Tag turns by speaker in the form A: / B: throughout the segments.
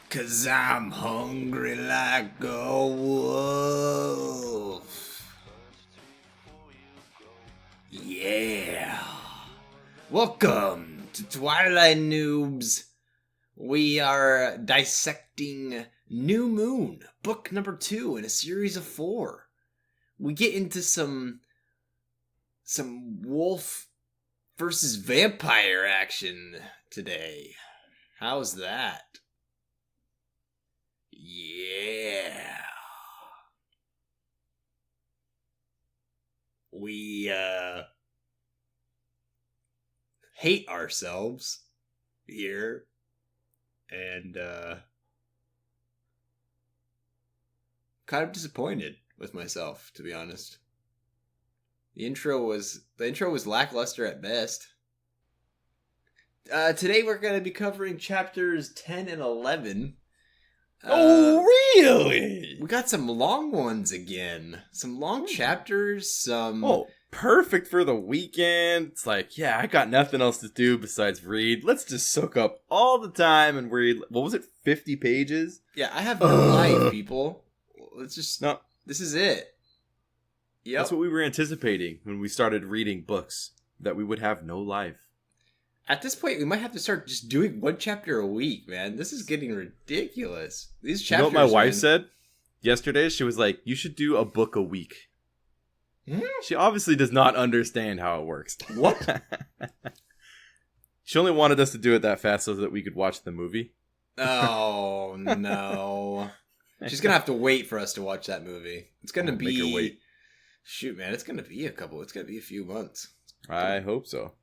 A: 'Cause I'm hungry like a wolf. Yeah. Welcome to Twilight Noobs. We are dissecting New Moon, book number 2 in a series of 4. We get into some wolf versus vampire action today. How's that? Yeah. We hate ourselves here and kind of disappointed with myself, to be honest. The intro was lackluster at best. Today we're going to be covering chapters 10 and 11.
B: Oh, really?
A: We got some long ones again. Some long chapters, some...
B: Oh, perfect for the weekend. It's like, yeah, I got nothing else to do besides read. Let's just soak up all the time and read, what was it, 50 pages?
A: Yeah, I have no life, people. Let's just...
B: No.
A: This is it. Yep.
B: That's what we were anticipating when we started reading books, that we would have no life.
A: At this point, we might have to start just doing one chapter a week, man. This is getting ridiculous. These chapters.
B: You know what my wife said yesterday? She was like, "You should do a book a week." She obviously does not understand how it works.
A: What?
B: She only wanted us to do it that fast so that we could watch the movie.
A: Oh no! She's gonna have to wait for us to watch that movie. It's gonna be.
B: Make her wait.
A: Shoot, man! It's gonna be It's gonna be a few months.
B: I hope so.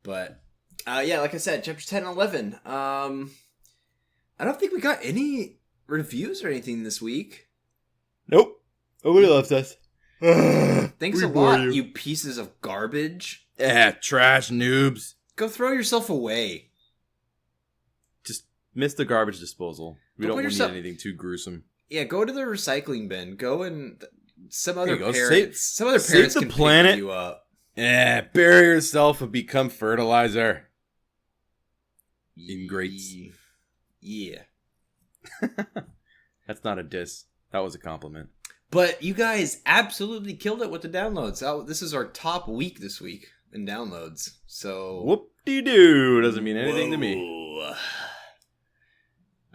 A: But, yeah, like I said, chapters 10 and 11. I don't think we got any reviews or anything this week.
B: Nope. Nobody loves us.
A: Thanks a lot, you pieces of garbage.
B: Yeah, trash noobs.
A: Go throw yourself away.
B: Just miss the garbage disposal. We don't need anything too gruesome.
A: Yeah, go to the recycling bin. Go and some other
B: go.
A: parents. Some other parents can pick you up.
B: Yeah, bury yourself and become fertilizer. Ingrates.
A: Yeah.
B: That's not a diss. That was a compliment.
A: But you guys absolutely killed it with the downloads. This is our top week this week in downloads. So
B: whoop-de-doo. Doesn't mean anything to me.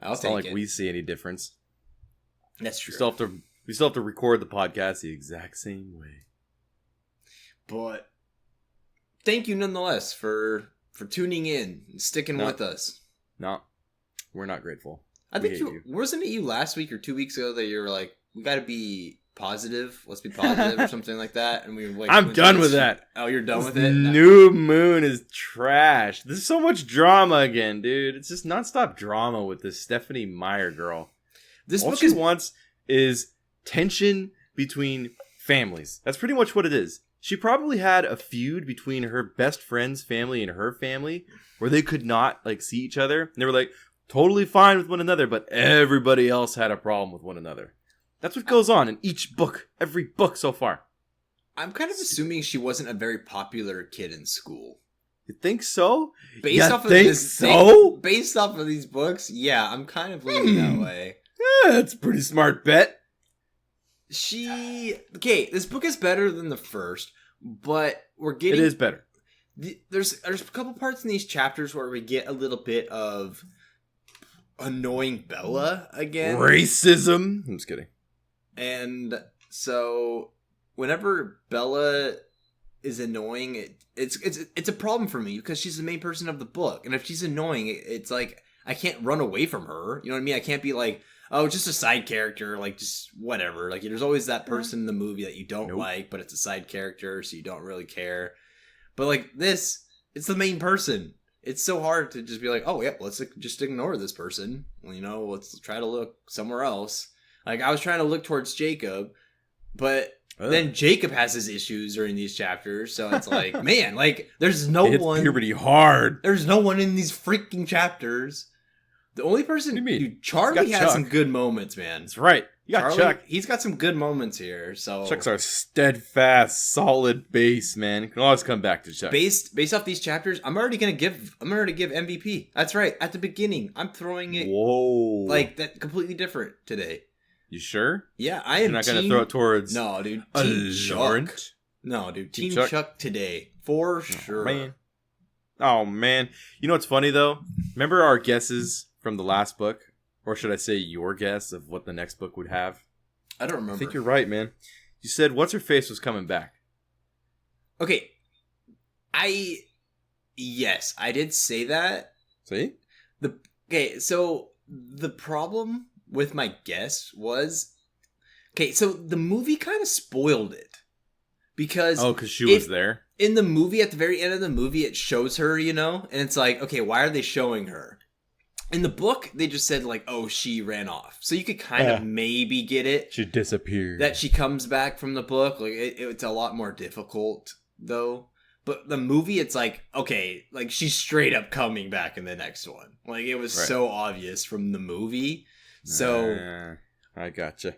A: It's
B: not like we see any difference.
A: That's true.
B: We still have to record the podcast the exact same way.
A: But thank you nonetheless for tuning in and sticking with us.
B: No, we're not grateful.
A: I think wasn't it you last week or 2 weeks ago that you were like, we got to be positive. Let's be positive or something like that. And we were like,
B: I'm done with that.
A: Oh, you're done with it?
B: New Moon is trash. There's so much drama again, dude. It's just nonstop drama with this Stephanie Meyer girl. All she wants is tension between families. That's pretty much what it is. She probably had a feud between her best friend's family and her family where they could not see each other. And they were totally fine with one another, but everybody else had a problem with one another. That's what goes on in each book, every book so far.
A: I'm kind of assuming she wasn't a very popular kid in school.
B: You think so?
A: Based off of these books, yeah, I'm kind of leaning that way.
B: Yeah, that's a pretty smart bet.
A: This book is better than the first, but it
B: is better.
A: There's a couple parts in these chapters where we get a little bit of annoying Bella again.
B: Racism. I'm just kidding.
A: And so whenever Bella is annoying, it's a problem for me because she's the main person of the book, and if she's annoying, it's like I can't run away from her. You know what I mean? I can't be like, oh, just a side character, just whatever. There's always that person in the movie that you don't like, but it's a side character, so you don't really care. But this, it's the main person. It's so hard to just be like, oh, yeah, let's just ignore this person. Well, let's try to look somewhere else. I was trying to look towards Jacob, but then Jacob has his issues during these chapters, so it's like, man, there's no one. It's
B: puberty hard.
A: There's no one in these freaking chapters. The only person, dude, Charlie has some good moments, man.
B: That's right. You got
A: Charlie,
B: Chuck.
A: He's got some good moments here. So
B: Chuck's our steadfast, solid base, man. You can always come back to Chuck.
A: Based off these chapters, I'm already gonna give MVP. That's right. At the beginning, I'm throwing it.
B: Whoa.
A: Like that, completely different today.
B: You sure?
A: Yeah, I am.
B: You're not gonna throw it towards.
A: No, dude. Team Chuck. No, dude. Team Chuck today for sure.
B: Man. Oh man. You know what's funny though? Remember our guesses from the last book? Or should I say your guess of what the next book would have?
A: I don't remember.
B: I think you're right, man. You said What's-Her-Face was coming back.
A: Okay. Yes, I did say that.
B: See?
A: So the problem with my guess was... Okay, so the movie kind of spoiled it. Because
B: she was there?
A: In the movie, at the very end of the movie, it shows her, and it's like, okay, why are they showing her? In the book, they just said, like, oh, she ran off. So you could kind of maybe get it.
B: She disappeared.
A: That she comes back from the book. Like, it's a lot more difficult, though. But the movie, it's like, okay, like, she's straight up coming back in the next one. Like, it was so obvious from the movie. So...
B: I gotcha.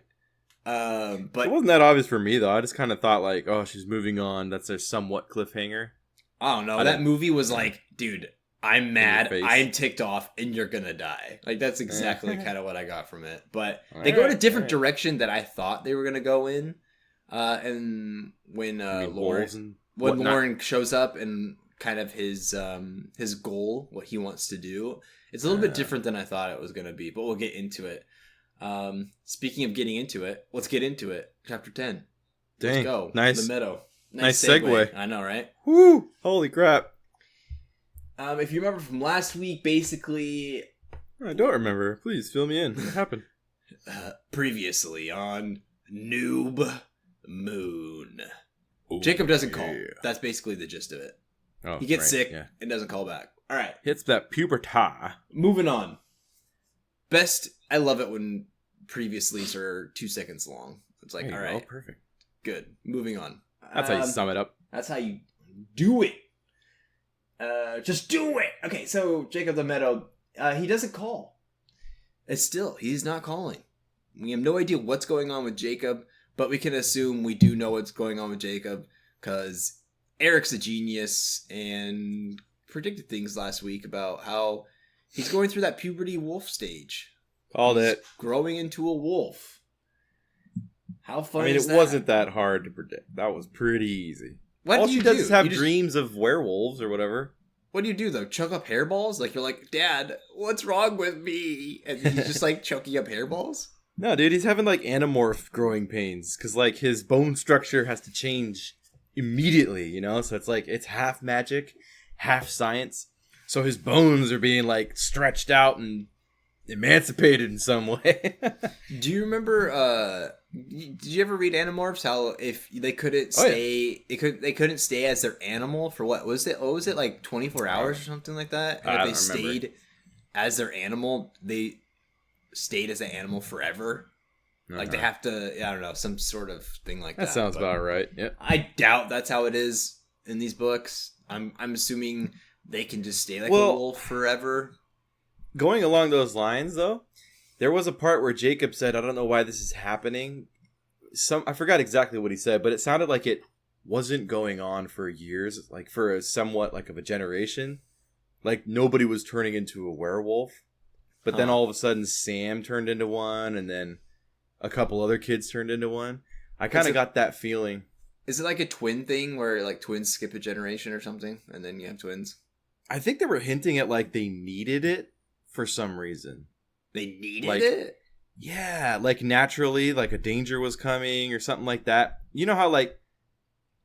A: But
B: it wasn't that obvious for me, though. I just kind of thought, like, oh, she's moving on. That's a somewhat cliffhanger.
A: I don't know. That movie was like, dude... I'm mad, I'm ticked off, and you're gonna die. Like, that's exactly kind of what I got from it. But they go in a different direction that I thought they were gonna go in. And when Lauren shows up and kind of his goal, what he wants to do, it's a little bit different than I thought it was gonna be. But we'll get into it. Speaking of getting into it, let's get into it. Chapter 10.
B: Dang,
A: let's go.
B: Nice.
A: The meadow.
B: Nice segue.
A: I know, right?
B: Woo! Holy crap.
A: If you remember from last week, basically...
B: I don't remember. Please, fill me in. What happened?
A: Previously on Noob Moon. Ooh, Jacob doesn't call. That's basically the gist of it.
B: Oh,
A: he gets sick and doesn't call back. All right.
B: Hits that pubertah.
A: Moving on. I love it when previouslys are 2 seconds long. It's like, all right.
B: Oh, perfect.
A: Good. Moving on.
B: That's how you sum it up.
A: That's how you do it. Just do it. Okay, so Jacob the Meadow, he doesn't call. He's not calling. We have no idea what's going on with Jacob, but we can assume we do know what's going on with Jacob because Eric's a genius and predicted things last week about how he's going through that puberty wolf stage.
B: Called it.
A: Growing into a wolf. How fun is that?
B: It wasn't that hard to predict. That was pretty easy.
A: All
B: she does is have dreams of werewolves or whatever.
A: What do you do, though? Choke up hairballs? Like, you're like, Dad, what's wrong with me? And he's just, like, choking up hairballs?
B: No, dude, he's having, like, anamorph growing pains. Because, like, his bone structure has to change immediately, So it's, like, it's half magic, half science. So his bones are being, like, stretched out and emancipated in some way.
A: Do you remember, did you ever read Animorphs? How if they couldn't stay, they couldn't stay as their animal for what was it? What was it, like 24 hours or something like that? And if they stayed as their animal, they stayed as an animal forever. Like they have to, I don't know, some sort of thing like that.
B: That sounds about right. Yeah.
A: I doubt that's how it is in these books. I'm assuming they can just stay like a wolf forever.
B: Going along those lines, though, there was a part where Jacob said, I don't know why this is happening. I forgot exactly what he said, but it sounded like it wasn't going on for years, like for a somewhat like of a generation. Like nobody was turning into a werewolf. But then all of a sudden Sam turned into one, and then a couple other kids turned into one. I kind of got that feeling.
A: Is it like a twin thing where like twins skip a generation or something, and then you have twins?
B: I think they were hinting at like they needed it. For some reason.
A: They needed it?
B: Yeah, like naturally, like a danger was coming or something like that. You know how like,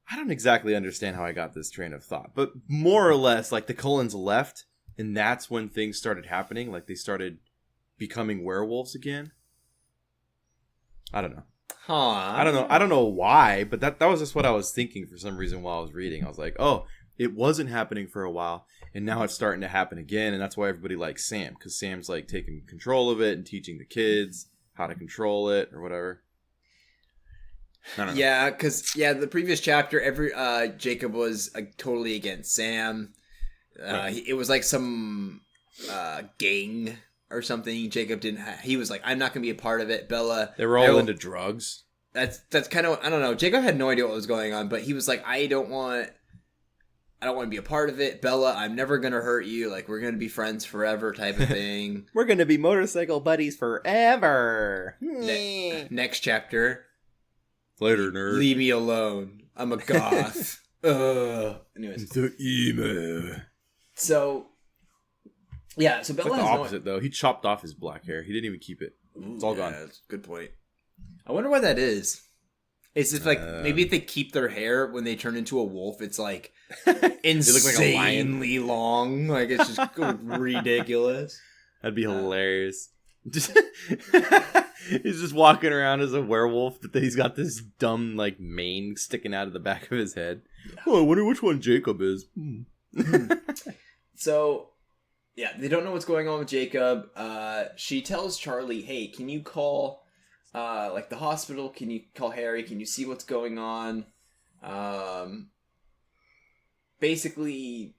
B: I don't exactly understand how I got this train of thought, but more or less like the Cullens left and that's when things started happening. Like they started becoming werewolves again. I don't know. I don't know why, but that was just what I was thinking for some reason while I was reading. I was like, oh, it wasn't happening for a while. And now it's starting to happen again, and that's why everybody likes Sam, because Sam's like taking control of it and teaching the kids how to control it or whatever. I don't know.
A: Yeah, because the previous chapter, Jacob was totally against Sam. It was like some gang or something. Jacob didn't. He was like, I'm not gonna be a part of it. Bella.
B: They were all into drugs.
A: That's kind of, I don't know. Jacob had no idea what was going on, but he was like, I don't want to be a part of it. Bella, I'm never gonna hurt you. Like, we're gonna be friends forever, type of thing.
B: We're gonna be motorcycle buddies forever.
A: Next chapter.
B: Later, nerd.
A: Leave me alone. I'm a goth. Anyways.
B: The emo.
A: So, yeah, so Bella
B: it's like
A: has
B: the opposite, though. He chopped off his black hair. He didn't even keep it. It's all gone.
A: That's a good point. I wonder why that is. It's just like, maybe if they keep their hair when they turn into a wolf, it's like insanely long. Like, it's just ridiculous.
B: That'd be hilarious. He's just walking around as a werewolf, but then he's got this dumb, like, mane sticking out of the back of his head. Yeah. Oh, I wonder which one Jacob is.
A: So, yeah, they don't know what's going on with Jacob. She tells Charlie, hey, can you call, like, the hospital? Can you call Harry? Can you see what's going on? Basically,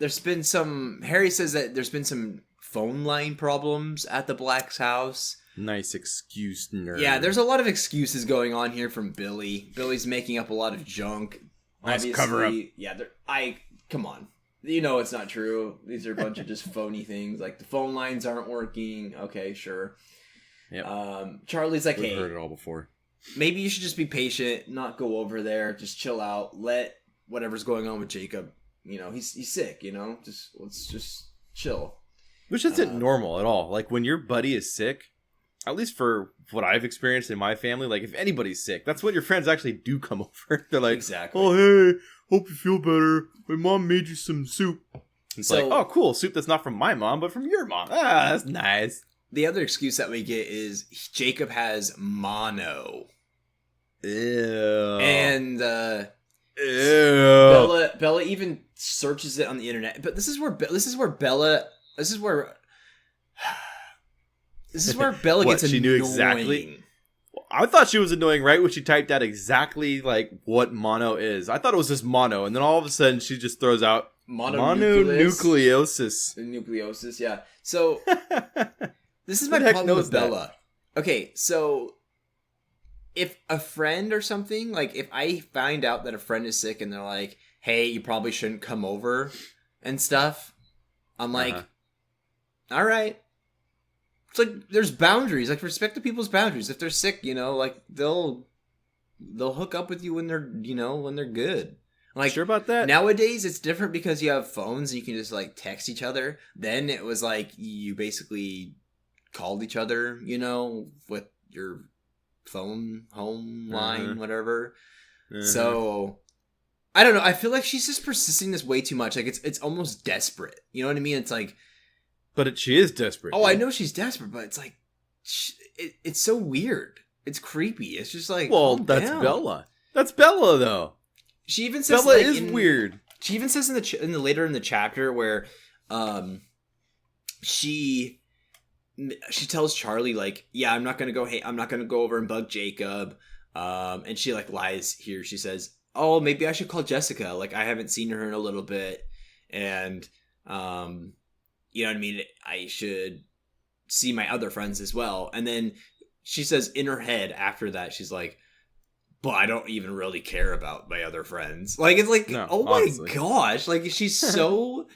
A: Harry says that there's been some phone line problems at the Black's house.
B: Nice excuse, nerd.
A: Yeah, there's a lot of excuses going on here from Billy. Billy's making up a lot of junk.
B: Nice cover up.
A: Yeah, come on. You know it's not true. These are a bunch of just phony things. Like, the phone lines aren't working. Okay, sure.
B: Yep.
A: Charlie's like,
B: We've
A: hey,
B: heard it all before.
A: Maybe you should just be patient, not go over there, just chill out, let whatever's going on with Jacob, you know, he's sick, you know, let's just chill.
B: Which isn't normal at all. Like, when your buddy is sick, at least for what I've experienced in my family, like, if anybody's sick, that's when your friends actually do come over. They're like,
A: exactly.
B: Oh, hey, hope you feel better. My mom made you some soup. It's like, oh, cool, soup that's not from my mom, but from your mom. Ah, that's nice.
A: The other excuse that we get is Jacob has mono.
B: Ew.
A: And
B: Ew.
A: Bella even searches it on the internet. But this is where Bella gets
B: what, she
A: annoying.
B: knew exactly. I thought she was annoying right when she typed out exactly like what mono is. I thought it was just mono, and then all of a sudden she just throws out mononucleosis.
A: Nucleosis, yeah. So this is my problem with Bella. Okay, so if a friend or something, like if I find out that a friend is sick and they're like, hey, you probably shouldn't come over and stuff, I'm like, all right. It's like, there's boundaries. Like, respect the people's boundaries. If they're sick, you know, like, they'll hook up with you when they're, you know, when they're good. Like,
B: sure about that?
A: Nowadays, it's different because you have phones and you can just, like, text each other. Then it was like, you basically called each other, you know, with your phone, home line, whatever. So, I don't know. I feel like she's just persisting this way too much. Like, it's almost desperate. You know what I mean? It's like...
B: But she is desperate.
A: Oh, dude. I know she's desperate, but it's like... It's so weird. It's creepy. It's just like...
B: Well, that's down. Bella. That's Bella, though.
A: She even says...
B: Bella is weird.
A: She even says later in the chapter where... She tells Charlie, like, yeah, I'm not gonna go over and bug Jacob. And she, like, lies here. She says, oh, maybe I should call Jessica. Like, I haven't seen her in a little bit. And, you know what I mean? I should see my other friends as well. And then she says in her head after that, she's like, but I don't even really care about my other friends. Like, it's like, no, oh honestly. My gosh. Like, she's so...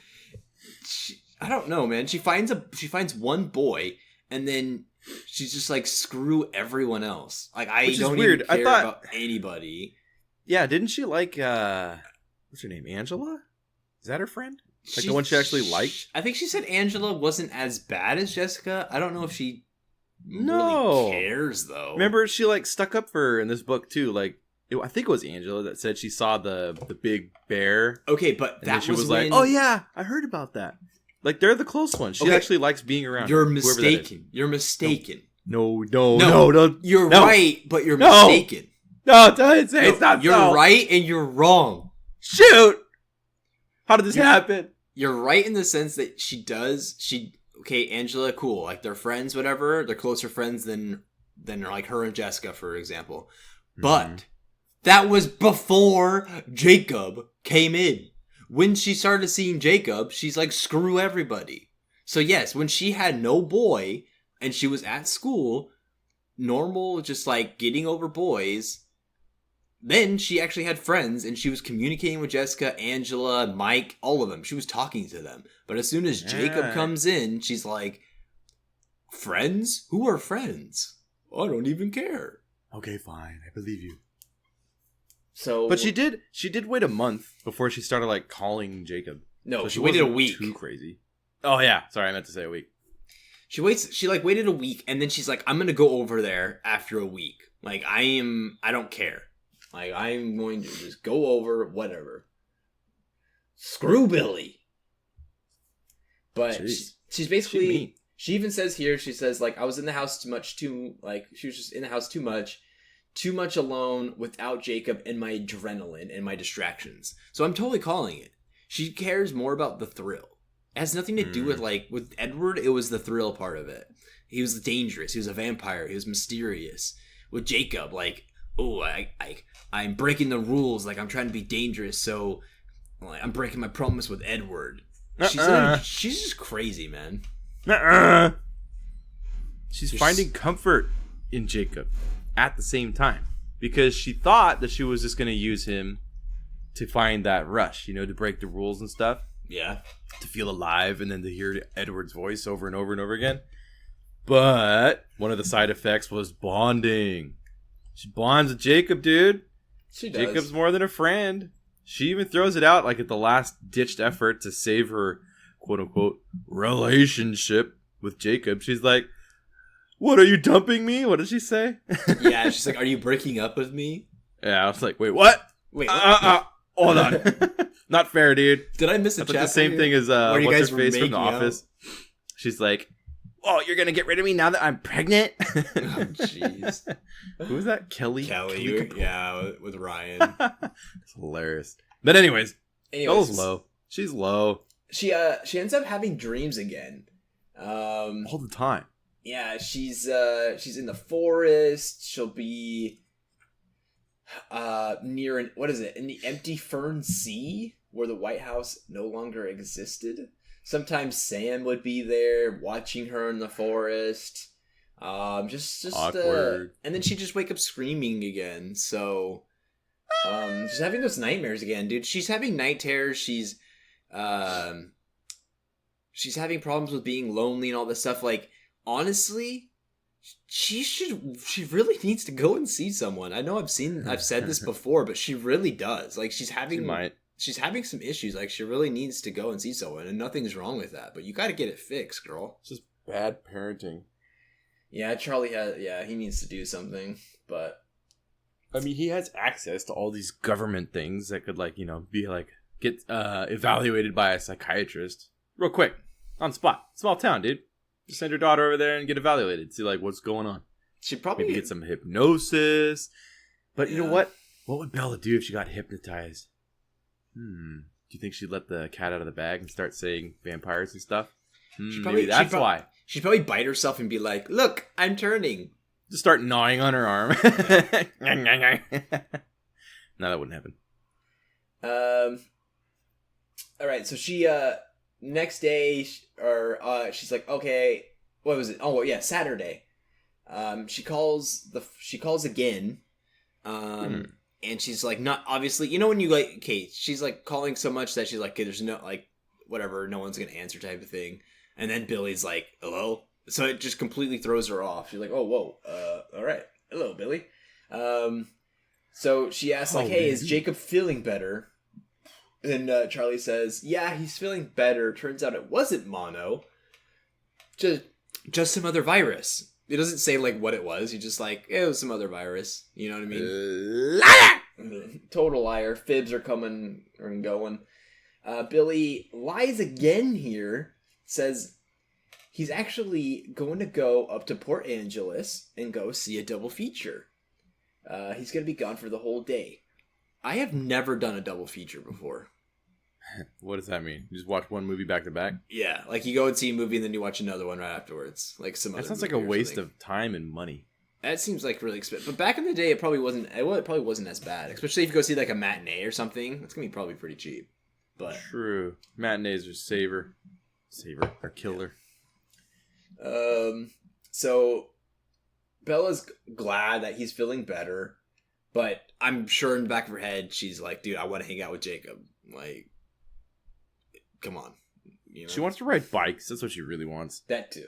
A: I don't know, man. She finds one boy, and then she's just like, screw everyone else. Like, I don't even care about anybody.
B: Yeah, didn't she like, what's her name? Angela? Is that her friend? Like the one she actually liked?
A: I think she said Angela wasn't as bad as Jessica. I don't know if she really cares, though.
B: Remember, she like stuck up for her in this book, too. Like, I think it was Angela that said she saw the big bear.
A: Okay, but that
B: she was like, oh yeah, I heard about that. Like, they're the close ones. She actually likes being around.
A: You're mistaken. You're mistaken.
B: No.
A: You're right, but you're mistaken.
B: No, don't say it's not.
A: You're right and you're wrong.
B: Shoot! How did this happen?
A: You're right in the sense that okay, Angela, cool. Like, they're friends, whatever. They're closer friends than like her and Jessica, for example. But that was before Jacob came in. When she started seeing Jacob, she's like, screw everybody. So yes, when she had no boy and she was at school, normal, just like getting over boys, then she actually had friends and she was communicating with Jessica, Angela, Mike, all of them. She was talking to them. But as soon as Jacob comes in, she's like, friends? Who are friends? I don't even care.
B: Okay, fine. I believe you.
A: So,
B: but she did wait a month before she started like calling Jacob.
A: No,
B: so
A: she waited a week.
B: Too crazy. Oh yeah, sorry, I meant to say a week.
A: She waited a week, and then she's like, I'm gonna go over there after a week. Like, I don't care. Like, I'm going to just go over, whatever. Screw Billy. But she's basically, she even says here, she says, like, I was in the house she was just in the house too much alone without Jacob and my adrenaline and my distractions. So I'm totally calling it. She cares more about the thrill. It has nothing to do with Edward, it was the thrill part of it. He was dangerous, he was a vampire, he was mysterious. With Jacob, like, oh, I'm breaking the rules, like I'm trying to be dangerous, so like, I'm breaking my promise with Edward. She's just crazy, man.
B: She's finding comfort in Jacob at the same time because she thought that she was just going to use him to find that rush, to break the rules and stuff.
A: Yeah.
B: To feel alive and then to hear Edward's voice over and over and over again. But one of the side effects was bonding. She bonds with Jacob, dude.
A: She does.
B: Jacob's more than a friend. She even throws it out like at the last ditched effort to save her quote unquote relationship with Jacob. She's like, what, are you dumping me? What did she say?
A: Yeah, she's like, are you breaking up with me?
B: Yeah, I was like, wait, what?
A: Wait, what?
B: Hold on. Not fair, dude.
A: Did I miss a chapter?
B: The same thing as what's her face from The
A: out?
B: Office. She's like, oh, you're gonna get rid of me now that I'm pregnant?
A: Oh, jeez.
B: Who was that? Kelly,
A: yeah, with Ryan.
B: It's hilarious. But anyways, Bella's low. She's low.
A: She ends up having dreams again.
B: All the time.
A: Yeah, she's in the forest. She'll be near in the empty Fern Sea where the White House no longer existed. Sometimes Sam would be there watching her in the forest. Just awkward. And then she'd just wake up screaming again. So she's having those nightmares again, dude. She's having night terrors. She's having problems with being lonely and all this stuff. Like, honestly, she really needs to go and see someone. I know I've said this before, but she really does. Like, she's having some issues. Like, she really needs to go and see someone, and nothing's wrong with that. But you got to get it fixed, girl.
B: It's just bad parenting.
A: Yeah, Charlie he needs to do something. But
B: I mean, he has access to all these government things that could, like, be like get evaluated by a psychiatrist real quick on spot. Small town, dude. Just send your daughter over there and get evaluated. See, like, what's going on.
A: She'd probably
B: maybe get some hypnosis. But you know what? What would Bella do if she got hypnotized? Do you think she'd let the cat out of the bag and start saying vampires and stuff? Maybe that's why.
A: She'd probably bite herself and be like, look, I'm turning.
B: Just start gnawing on her arm. No, that wouldn't happen.
A: All right, so she next day, she's like, okay, what was it? Oh, yeah, Saturday. She calls again, and she's like, not obviously, when you like, okay, she's like calling so much that she's like, okay, there's no, like, whatever, no one's gonna answer type of thing, and then Billy's like, hello, so it just completely throws her off. She's like, oh, whoa, all right, hello, Billy. So she asks like, hey, is Jacob feeling better? And Charlie says, yeah, he's feeling better. Turns out it wasn't mono. Just some other virus. It doesn't say, like, what it was. He's just like, it was some other virus. You know what I mean? Total liar. Fibs are coming and going. Billy lies again here. Says he's actually going to go up to Port Angeles and go see a double feature. He's going to be gone for the whole day. I have never done a double feature before.
B: What does that mean? You just watch one movie back to back?
A: Yeah, like you go and see a movie and then you watch another one right afterwards. Like some.
B: That sounds like a waste of time and money.
A: That seems like really expensive. But back in the day, it probably wasn't. It probably wasn't as bad. Especially if you go see like a matinee or something. It's gonna be probably pretty cheap. But
B: true, matinees are Save her or kill her.
A: So Bella's glad that he's feeling better, but I'm sure in the back of her head she's like, dude, I want to hang out with Jacob. Like, come on. You know?
B: She wants to ride bikes. That's what she really wants.
A: That too.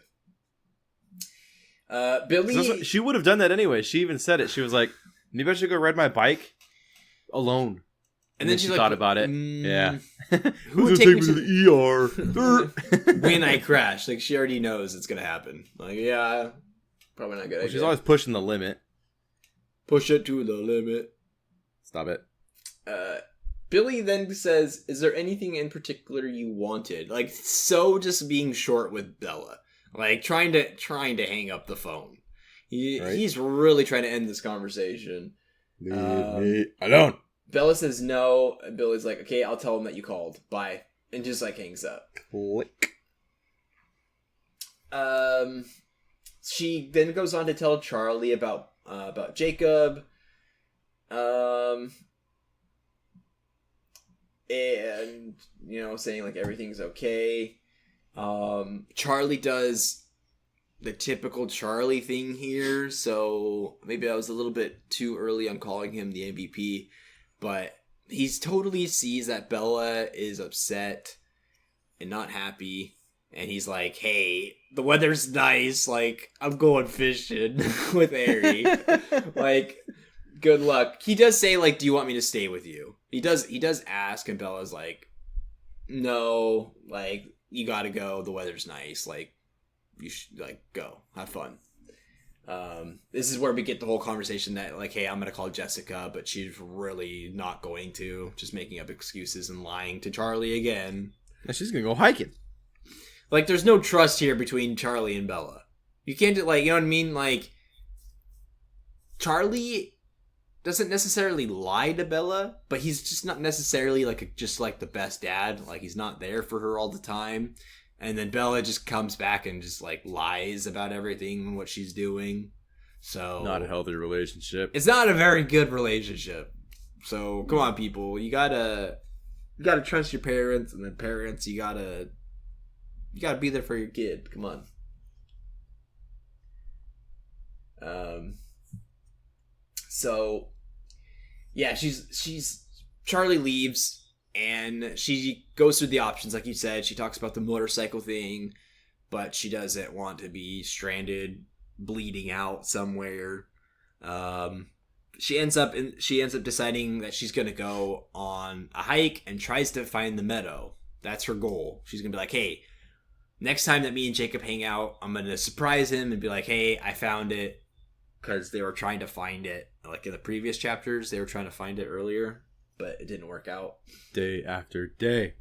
A: Billy...
B: She would have done that anyway. She even said it. She was like, maybe I should go ride my bike alone. And then she thought about it. Yeah.
A: Who would take me to
B: the ER?
A: When I crash. Like, she already knows it's going to happen. Like, yeah, probably not good.
B: Well, she's always pushing the limit.
A: Push it to the limit.
B: Stop it.
A: Billy then says, is there anything in particular you wanted? Like, so just being short with Bella. Like, trying to hang up the phone. He's really trying to end this conversation.
B: Leave me alone.
A: Bella says no, and Billy's like, okay, I'll tell him that you called. Bye. And just, like, hangs up.
B: Click.
A: She then goes on to tell Charlie about Jacob. And, you know, saying, like, everything's okay. Charlie does the typical Charlie thing here, so maybe I was a little bit too early on calling him the MVP, but he's totally sees that Bella is upset and not happy, and he's like, hey, the weather's nice, like, I'm going fishing with Harry. Like, good luck. He does say, like, do you want me to stay with you? He does ask, and Bella's like, no, like, you gotta go, the weather's nice, like, you should, like, go, have fun. This is where we get the whole conversation that, like, hey, I'm gonna call Jessica, but she's really not going to, just making up excuses and lying to Charlie again.
B: And she's gonna go hiking.
A: Like, there's no trust here between Charlie and Bella. You can't, like, you know what I mean? Like, Charlie doesn't necessarily lie to Bella, but he's just not necessarily, like, just, like, the best dad. Like, he's not there for her all the time. And then Bella just comes back and just, like, lies about everything and what she's doing. So...
B: not a healthy relationship.
A: It's not a very good relationship. So, come on, people. You gotta trust your parents, and then parents, you gotta be there for your kid. Come on. So, yeah, Charlie leaves, and she goes through the options, like you said. She talks about the motorcycle thing, but she doesn't want to be stranded, bleeding out somewhere. She ends up deciding that she's gonna go on a hike and tries to find the meadow. That's her goal. She's gonna be like, hey, next time that me and Jacob hang out, I'm gonna surprise him and be like, hey, I found it. Because they were trying to find it, like in the previous chapters, they were trying to find it earlier, but it didn't work out.
B: Day after day.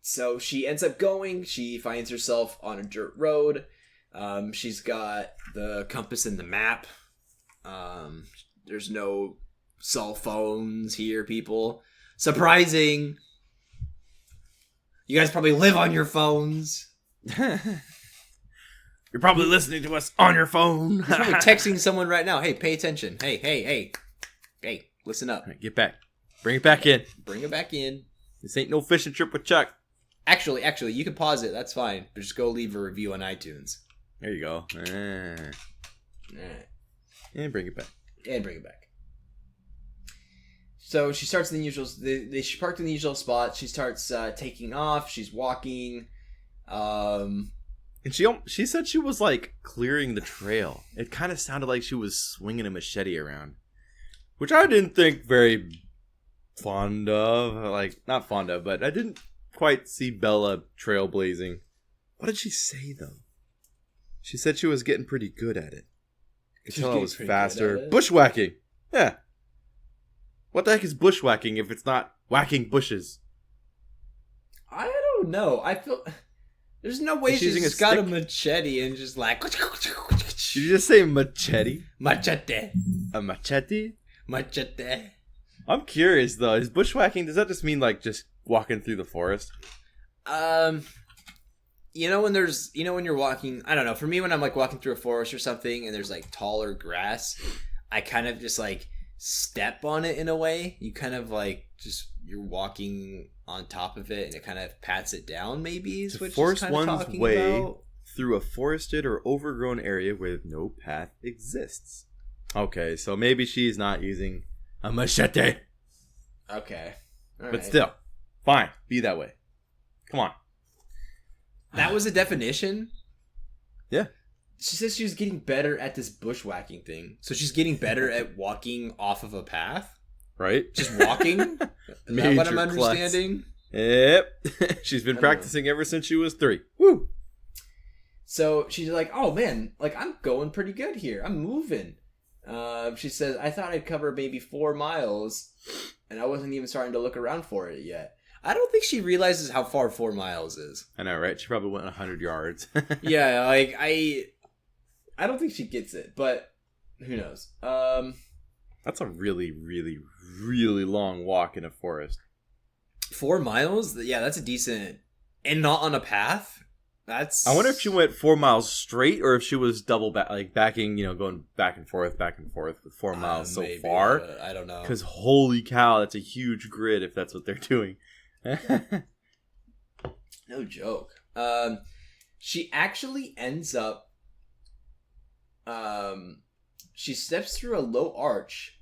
A: So she ends up going. She finds herself on a dirt road. She's got the compass and the map. There's no cell phones here, people. Surprising. You guys probably live on your phones.
B: You're probably listening to us on your phone.
A: You're probably texting someone right now. Hey, pay attention. Hey, listen up.
B: Right, get back. Bring it back in.
A: Bring it back in.
B: This ain't no fishing trip with Chuck.
A: Actually, you can pause it. That's fine. But just go leave a review on iTunes.
B: There you go.
A: Alright.
B: And bring it back.
A: So she starts in the usual... She parked in the usual spot. She starts taking off. She's walking.
B: And she said she was, like, clearing the trail. It kind of sounded like she was swinging a machete around. Which I didn't think very fond of. Like, not fond of, but I didn't quite see Bella trailblazing. What did she say, though? She said she was getting pretty good at it. I could tell it was faster. Bushwhacking! Yeah. What the heck is bushwhacking if it's not whacking bushes?
A: I don't know. I feel... There's no way she's just got a machete and just like... Did
B: you just say machete?
A: Machete.
B: A machete?
A: Machete.
B: I'm curious, though. Is bushwhacking, does that just mean, like, just walking through the forest?
A: When you're walking... I don't know. For me, when I'm, like, walking through a forest or something and there's, like, taller grass, I kind of just, like, step on it in a way. You kind of, like, just you're walking on top of it and it kind of pats it down, maybe is
B: to
A: what
B: force
A: she's kind of
B: one's
A: talking
B: way
A: about.
B: Through a forested or overgrown area where no path exists. Okay, so maybe she's not using a machete.
A: Okay. All
B: but
A: right.
B: still, fine. Be that way. Come on.
A: That was a definition?
B: Yeah.
A: She says she was getting better at this bushwhacking thing. So she's getting better at walking off of a path?
B: Right?
A: Just walking? Is that what I'm understanding?
B: Yep. She's been practicing ever since she was 3. Woo!
A: So she's like, oh man, like I'm going pretty good here. I'm moving. She says, I thought I'd cover maybe 4 miles, and I wasn't even starting to look around for it yet. I don't think she realizes how far 4 miles is.
B: I know, right? She probably went 100 yards.
A: Yeah, like I don't think she gets it, but who knows?
B: That's a really, really, really long walk in a forest.
A: 4 miles? Yeah, that's a decent, and not on a path. That's.
B: I wonder if she went 4 miles straight, or if she was double backing, going back and forth with 4 miles so
A: maybe,
B: far.
A: I don't know.
B: Because holy cow, that's a huge grid if that's what they're doing.
A: No joke. She actually ends up. She steps through a low arch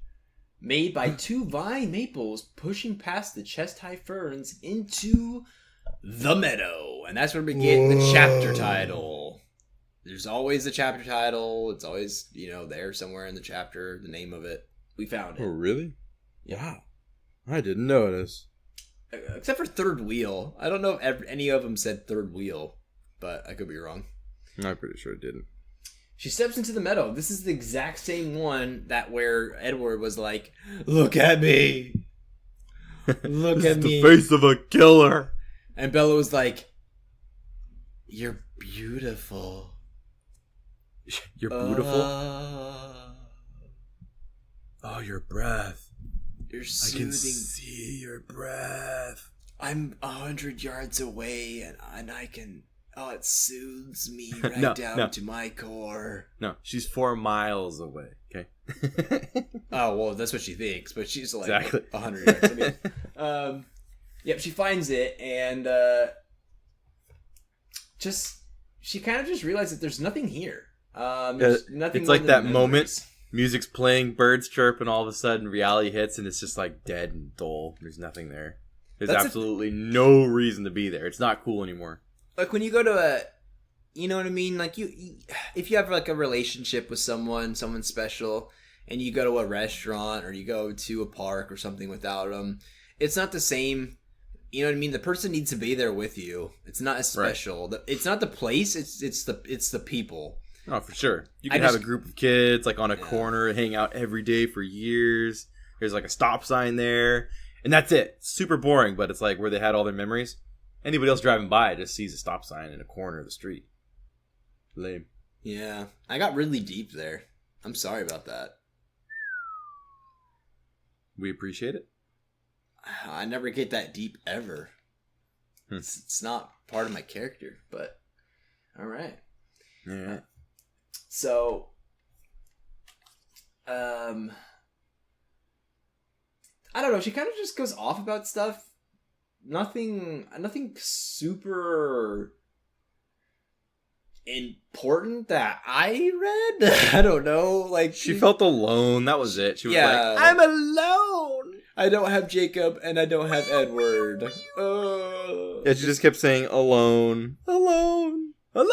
A: made by 2 vine maples pushing past the chest-high ferns into the meadow. And that's where we get the chapter title. There's always the chapter title. It's always, there somewhere in the chapter, the name of it. We found it.
B: Oh, really?
A: Yeah.
B: I didn't notice.
A: Except for third wheel. I don't know if any of them said third wheel, but I could be wrong.
B: I'm pretty sure it didn't.
A: She steps into the meadow. This is the exact same one where Edward was like, look at me. Look at me.
B: The face of a killer.
A: And Bella was like, you're beautiful.
B: You're beautiful? Oh, your breath.
A: You're soothing.
B: I can see your breath.
A: I'm 100 yards away and I can... Oh, it soothes me right down to my core.
B: No, she's 4 miles away, okay?
A: Oh, well, that's what she thinks, but she's like
B: exactly
A: 100 yards. I mean, yep, she finds it, and she kind of just realized that there's nothing here. There's nothing.
B: It's like that moment, music's playing, birds chirp, and all of a sudden reality hits, and it's just like dead and dull. There's nothing there. There's absolutely no reason to be there. It's not cool anymore.
A: Like when you go to you know what I mean? Like if you have like a relationship with someone special, and you go to a restaurant or you go to a park or something without them, it's not the same. You know what I mean? The person needs to be there with you. It's not as special. Right. It's not the place. It's the people.
B: Oh, for sure. You can have a group of kids like on a corner, hang out every day for years. There's like a stop sign there, and that's it. It's super boring, but it's like where they had all their memories. Anybody else driving by just sees a stop sign in a corner of the street. Lame.
A: Yeah, I got really deep there. I'm sorry about that.
B: We appreciate it.
A: I never get that deep ever. It's not part of my character, but all right.
B: Yeah.
A: So, I don't know. She kind of just goes off about stuff. Nothing super important that I read. I don't know. Like
B: she felt alone. That was it. She was like, "I'm alone.
A: I don't have Jacob and I don't have Edward."
B: Yeah, she just kept saying alone, alone, alone,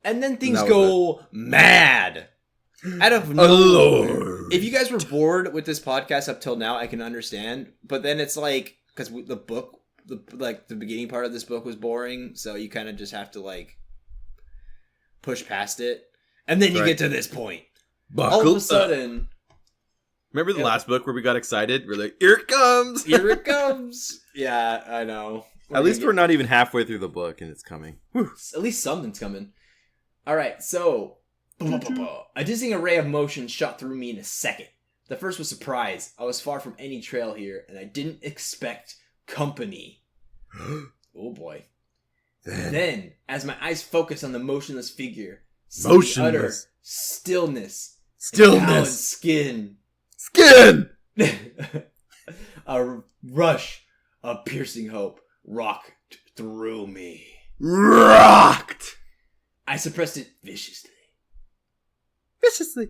A: and then things go mad. Out of nowhere. If you guys were bored with this podcast up till now, I can understand. But then it's like, because the book, the beginning part of this book was boring, so you kind of just have to like push past it, and then you get to this point. All of a sudden,
B: remember the last book where we got excited? We're like, "Here it comes!
A: Here it comes!" Yeah, I know.
B: At least we're not even halfway through the book, and it's coming. Whew.
A: At least something's coming. All right, so a dizzying array of emotions shot through me in a second. The first was surprise. I was far from any trail here, and I didn't expect company. Oh boy. Then, as my eyes focused on the motionless figure, utter stillness. Skin. A rush of piercing hope rocked through me.
B: Rocked!
A: I suppressed it viciously.
B: Viciously.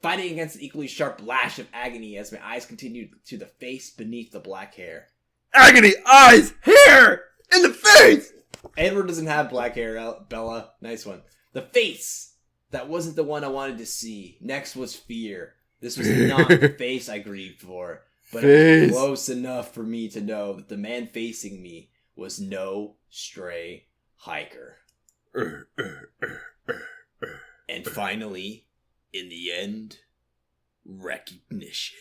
A: Fighting against an equally sharp lash of agony as my eyes continued to the face beneath the black hair.
B: Agony, eyes, hair, in the face!
A: Edward doesn't have black hair, Bella. Nice one. The face! That wasn't the one I wanted to see. Next was fear. This was not the face I grieved for, but it was close enough for me to know that the man facing me was no stray hiker. And finally, in the end, recognition.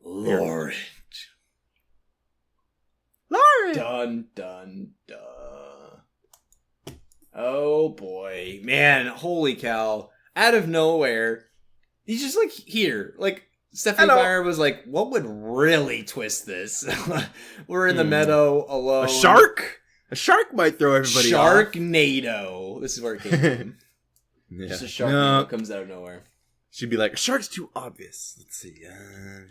A: Laurent. Dun, dun, dun. Oh boy. Man, holy cow. Out of nowhere, he's just like here. Like, Stephanie Meyer was like, what would really twist this? We're in the meadow alone.
B: A shark? A shark might throw everybody off.
A: Sharknado. This is where it came from.
B: Yeah.
A: Just a sharknado comes out of nowhere.
B: She'd be like, a shark's too obvious. Let's see.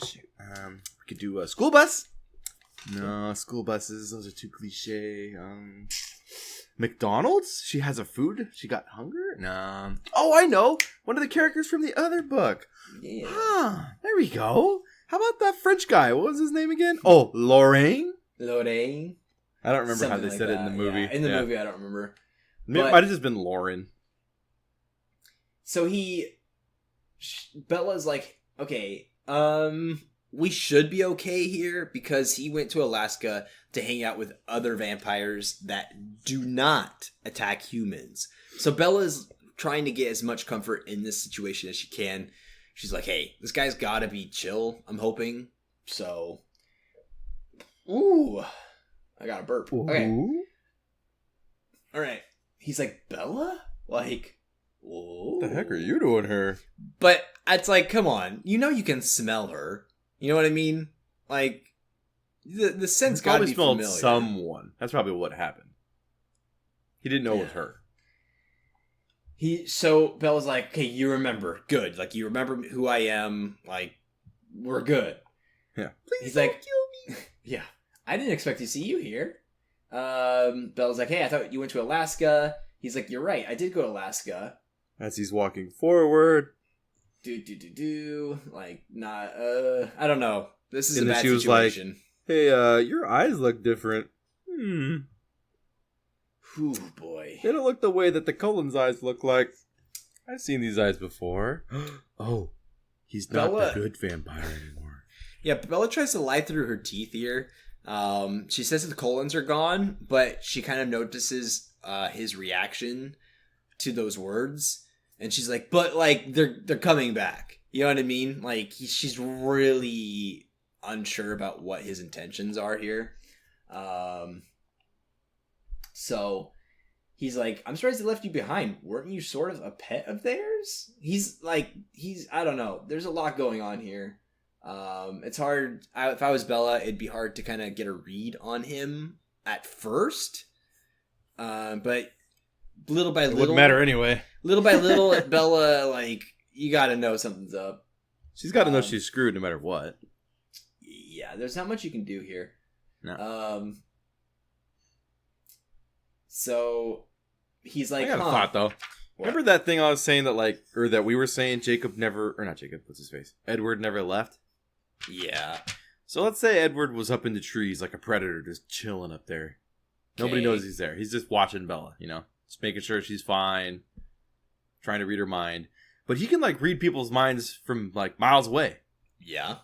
B: Shoot. We could do a school bus. No, school buses. Those are too cliche. McDonald's? She has a food? She got hunger? No. Oh, I know. One of the characters from the other book.
A: Yeah.
B: There we go. How about that French guy? What was his name again? Oh, Lorraine?
A: Lorraine?
B: I don't remember
A: Something
B: how they said it in the movie.
A: Yeah. In the movie, I don't remember.
B: It might have just been Lauren.
A: So Bella's like, okay, we should be okay here because he went to Alaska to hang out with other vampires that do not attack humans. So Bella's trying to get as much comfort in this situation as she can. She's like, hey, this guy's gotta be chill, I'm hoping. So, ooh, I got a burp.
B: Ooh.
A: Okay. All right. He's like, Bella? Like, whoa.
B: What the heck are you doing here?
A: But it's like, come on. You know you can smell her. You know what I mean? Like, the scent's got to be familiar.
B: Someone. That's probably what happened. He didn't know it was her.
A: So Bella's like, okay, you remember. Good. Like, you remember who I am. Like, we're good.
B: Yeah.
A: He's like, kill me. Yeah. I didn't expect to see you here. Bella's like, hey, I thought you went to Alaska. He's like, you're right. I did go to Alaska.
B: As he's walking forward.
A: Like, not, I don't know. This is a bad
B: situation.
A: She was like,
B: hey, your eyes look different.
A: Ooh, boy.
B: They don't look the way that the Cullen's eyes look like. I've seen these eyes before. Oh, he's not the good vampire anymore.
A: Yeah, Bella tries to lie through her teeth here. She says that the Cullens are gone, but she kind of notices his reaction to those words. And she's like, but, like, they're coming back. You know what I mean? Like, she's really unsure about what his intentions are here. So he's like, I'm surprised they left you behind. Weren't you sort of a pet of theirs? He's I don't know. There's a lot going on here. It's hard. If I was Bella, it'd be hard to kind of get a read on him at first. But little by little,
B: wouldn't matter anyway.
A: Little by little, Bella, like, you got to know something's up.
B: She's got to know she's screwed no matter what.
A: Yeah, there's not much you can do here.
B: No.
A: So he's like,
B: I got a thought though. What? Remember that thing I was saying that we were saying Edward never left?
A: Yeah.
B: So let's say Edward was up in the trees like a predator, just chilling up there. Okay. Nobody knows he's there. He's just watching Bella, just making sure she's fine, trying to read her mind. But he can, like, read people's minds from, like, miles away.
A: Yeah.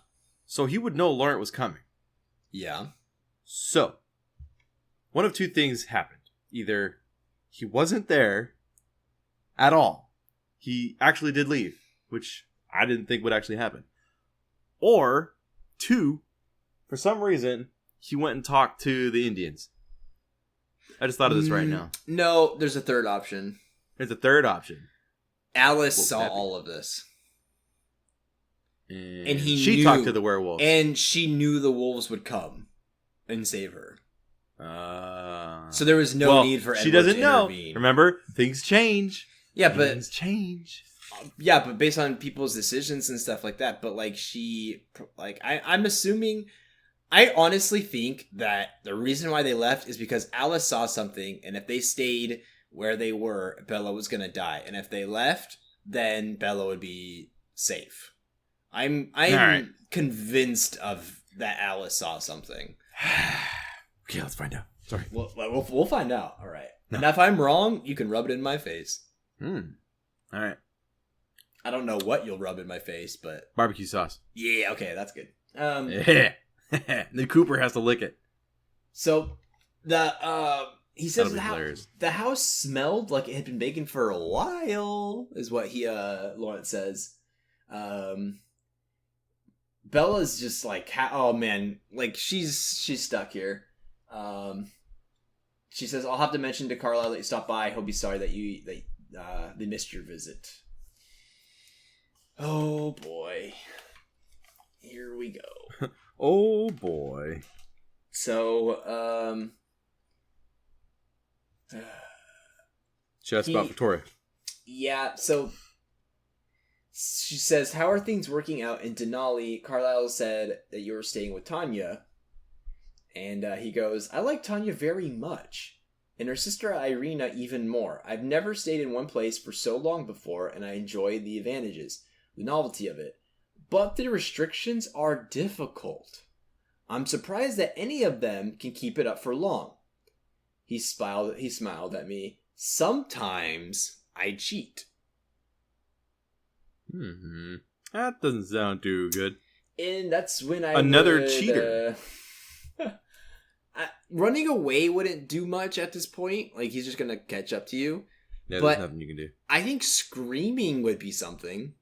B: So he would know Laurent was coming.
A: Yeah.
B: So, one of two things happened. Either he wasn't there at all. He actually did leave, which I didn't think would actually happen. Or, two, for some reason, he went and talked to the Indians. I just thought of this right now.
A: No, there's a third option.
B: There's a third option.
A: Alice saw all of this.
B: And she talked to the werewolves.
A: And she knew the wolves would come and save her. So there was no need for Edward
B: she doesn't
A: to
B: know.
A: Intervene.
B: Remember, things change.
A: Yeah, but
B: things change.
A: yeah, but based on people's decisions and stuff like that. But like I'm assuming. I honestly think that the reason why they left is because Alice saw something, and if they stayed where they were, Bella was gonna die, and if they left, then Bella would be safe. I'm
B: right.
A: convinced of that Alice saw something.
B: Okay, let's find out. Sorry,
A: we'll find out. All right.
B: No.
A: And if I'm wrong, you can rub it in my face.
B: All right.
A: I don't know what you'll rub in my face, but
B: Barbecue sauce.
A: Yeah. Okay, that's good.
B: Yeah. The Cooper has to lick it.
A: So he says the house smelled like it had been vacant for a while, is what Lawrence says. Bella's just like, oh man, like she's stuck here. She says, I'll have to mention to Carlisle that you stopped by. He'll be sorry that they missed your visit. Oh boy. Here we go.
B: Oh boy.
A: So,
B: she asked about Victoria.
A: Yeah, so she says, how are things working out in Denali? Carlisle said that you were staying with Tanya. And he goes, I like Tanya very much. And her sister Irina even more. I've never stayed in one place for so long before, and I enjoy the advantages, the novelty of it. But the restrictions are difficult. I'm surprised that any of them can keep it up for long. He smiled at me. Sometimes I cheat.
B: That doesn't sound too good.
A: And that's when
B: cheater.
A: Running away wouldn't do much at this point. Like, he's just gonna catch up to you.
B: Yeah, there's nothing you can do.
A: I think screaming would be something.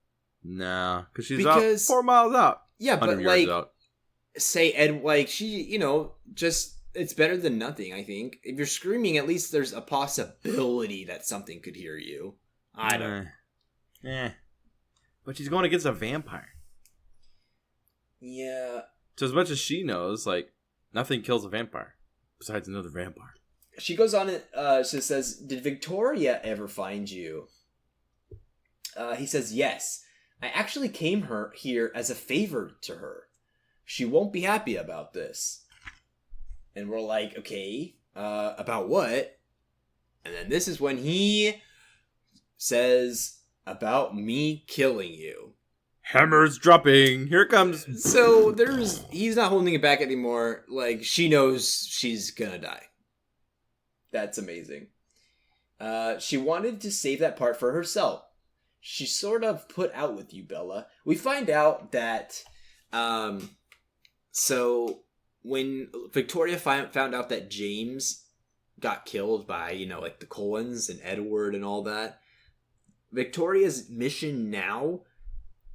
B: Nah, because she's out 4 miles out.
A: Yeah, but like, say Ed, like she, just it's better than nothing. I think if you're screaming, at least there's a possibility that something could hear you. I don't.
B: But she's going against a vampire.
A: Yeah.
B: So as much as she knows, like nothing kills a vampire besides another vampire.
A: She goes on. She says, "Did Victoria ever find you?" He says, "Yes. I actually came here as a favor to her. She won't be happy about this." And we're like, okay, about what? And then this is when he says, about me killing you.
B: Hammers dropping. Here it comes.
A: So he's not holding it back anymore. Like, she knows she's gonna die. That's amazing. She wanted to save that part for herself. She sort of put out with you, Bella. We find out that, so when Victoria found out that James got killed by, like the Cullens and Edward and all that, Victoria's mission now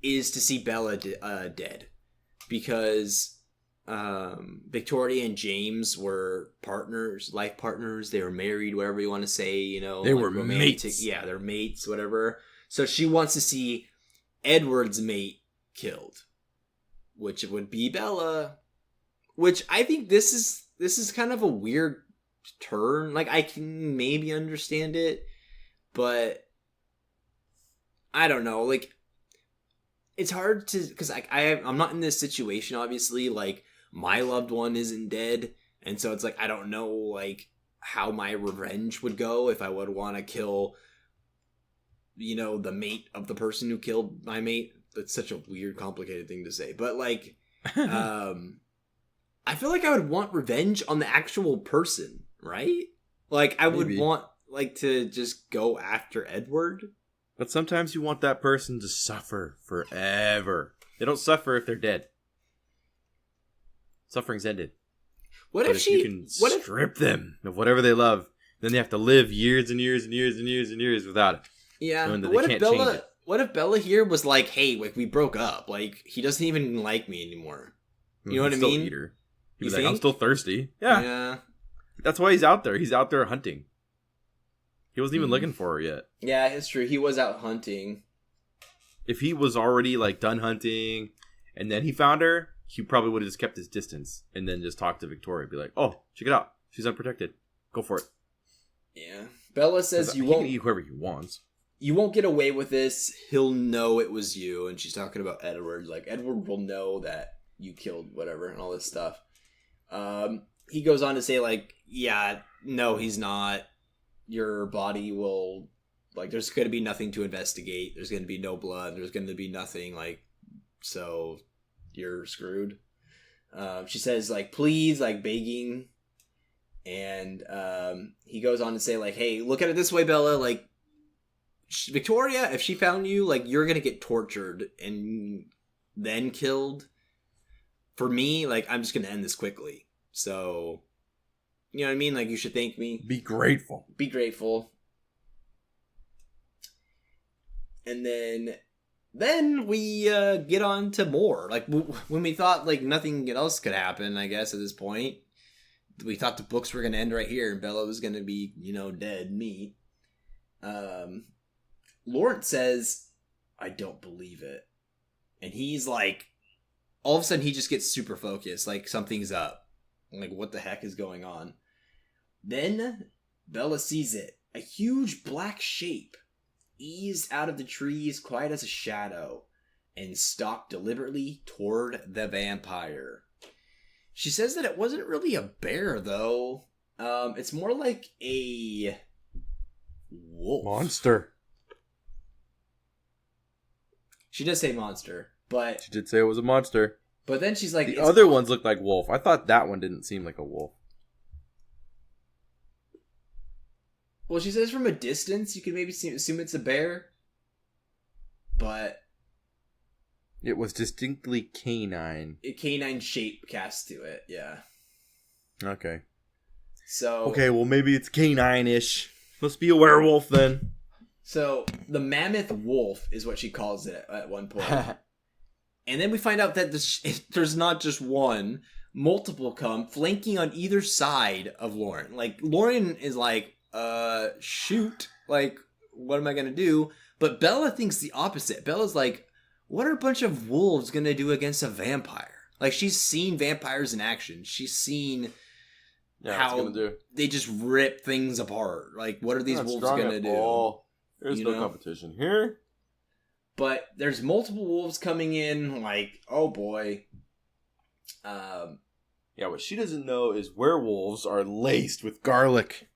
A: is to see Bella dead. Because Victoria and James were partners, life partners. They were married, whatever you want to say,
B: They were romantic. Mates.
A: Yeah, they're mates, whatever. So she wants to see Edward's mate killed, which would be Bella. Which I think this is kind of a weird turn. Like, I can maybe understand it, but I don't know. Like, it's hard to, because I'm not in this situation. Obviously, like, my loved one isn't dead, and so it's like I don't know like how my revenge would go if I would want to kill, the mate of the person who killed my mate. That's such a weird, complicated thing to say, but like, I feel like I would want revenge on the actual person, right? Like, I would want, like, to just go after Edward.
B: But sometimes you want that person to suffer forever. They don't suffer if they're dead. Suffering's ended.
A: What
B: but
A: if
B: you can strip them of whatever they love, then they have to live years and years and years and years and years without it.
A: Yeah, but what if Bella here was like, hey, like, we broke up. Like, he doesn't even like me anymore. You know what I mean?
B: Eat her. He's like, I'm still thirsty. Yeah. That's why he's out there. He's out there hunting. He wasn't even looking for her yet.
A: Yeah, it's true. He was out hunting.
B: If he was already, like, done hunting, and then he found her, he probably would have just kept his distance, and then just talked to Victoria. Be like, oh, check it out. She's unprotected. Go for it.
A: Yeah. Bella says you won't...
B: He can eat whoever he wants.
A: you won't get away with this. He'll know it was you. And she's talking about Edward. Like, Edward will know that you killed whatever and all this stuff. He goes on to say, like, yeah, no, he's not. Your body will, like, there's going to be nothing to investigate. There's going to be no blood. There's going to be nothing, like, so you're screwed. She says, like, please, like, begging. And he goes on to say, like, hey, look at it this way, Bella. Like, Victoria, if she found you, like, you're going to get tortured and then killed. For me, like, I'm just going to end this quickly. So, you know what I mean? Like, you should thank me.
B: Be grateful.
A: Be grateful. And then we get on to more. Like, when we thought, like, nothing else could happen, I guess, at this point. We thought the books were going to end right here and Bella was going to be, you know, dead meat. Lawrence says, I don't believe it. And he's like, all of a sudden he just gets super focused. Like, something's up. Like, what the heck is going on? Then Bella sees it. A huge black shape eased out of the trees, quiet as a shadow, and stalked deliberately toward the vampire. She says that it wasn't really a bear, though. It's more like a wolf.
B: Monster.
A: She does say monster, but...
B: She did say it was a monster.
A: But then she's like...
B: The other ones look like wolf. I thought that one didn't seem like a wolf.
A: Well, she says from a distance, you can maybe assume it's a bear. But...
B: It was distinctly canine.
A: A canine shape cast to it, yeah.
B: Okay.
A: So...
B: Okay, well maybe it's canine-ish. Must be a werewolf then.
A: So, the mammoth wolf is what she calls it at one point. And then we find out that there's not just one. Multiple come, flanking on either side of Lauren. Like, Lauren is like, shoot. Like, what am I going to do? But Bella thinks the opposite. Bella's like, what are a bunch of wolves going to do against a vampire? Like, she's seen vampires in action. She's seen how they just rip things apart. Like, what are these wolves going to do?
B: There's no competition here.
A: But there's multiple wolves coming in, like, oh boy.
B: Yeah, what she doesn't know is werewolves are laced with garlic.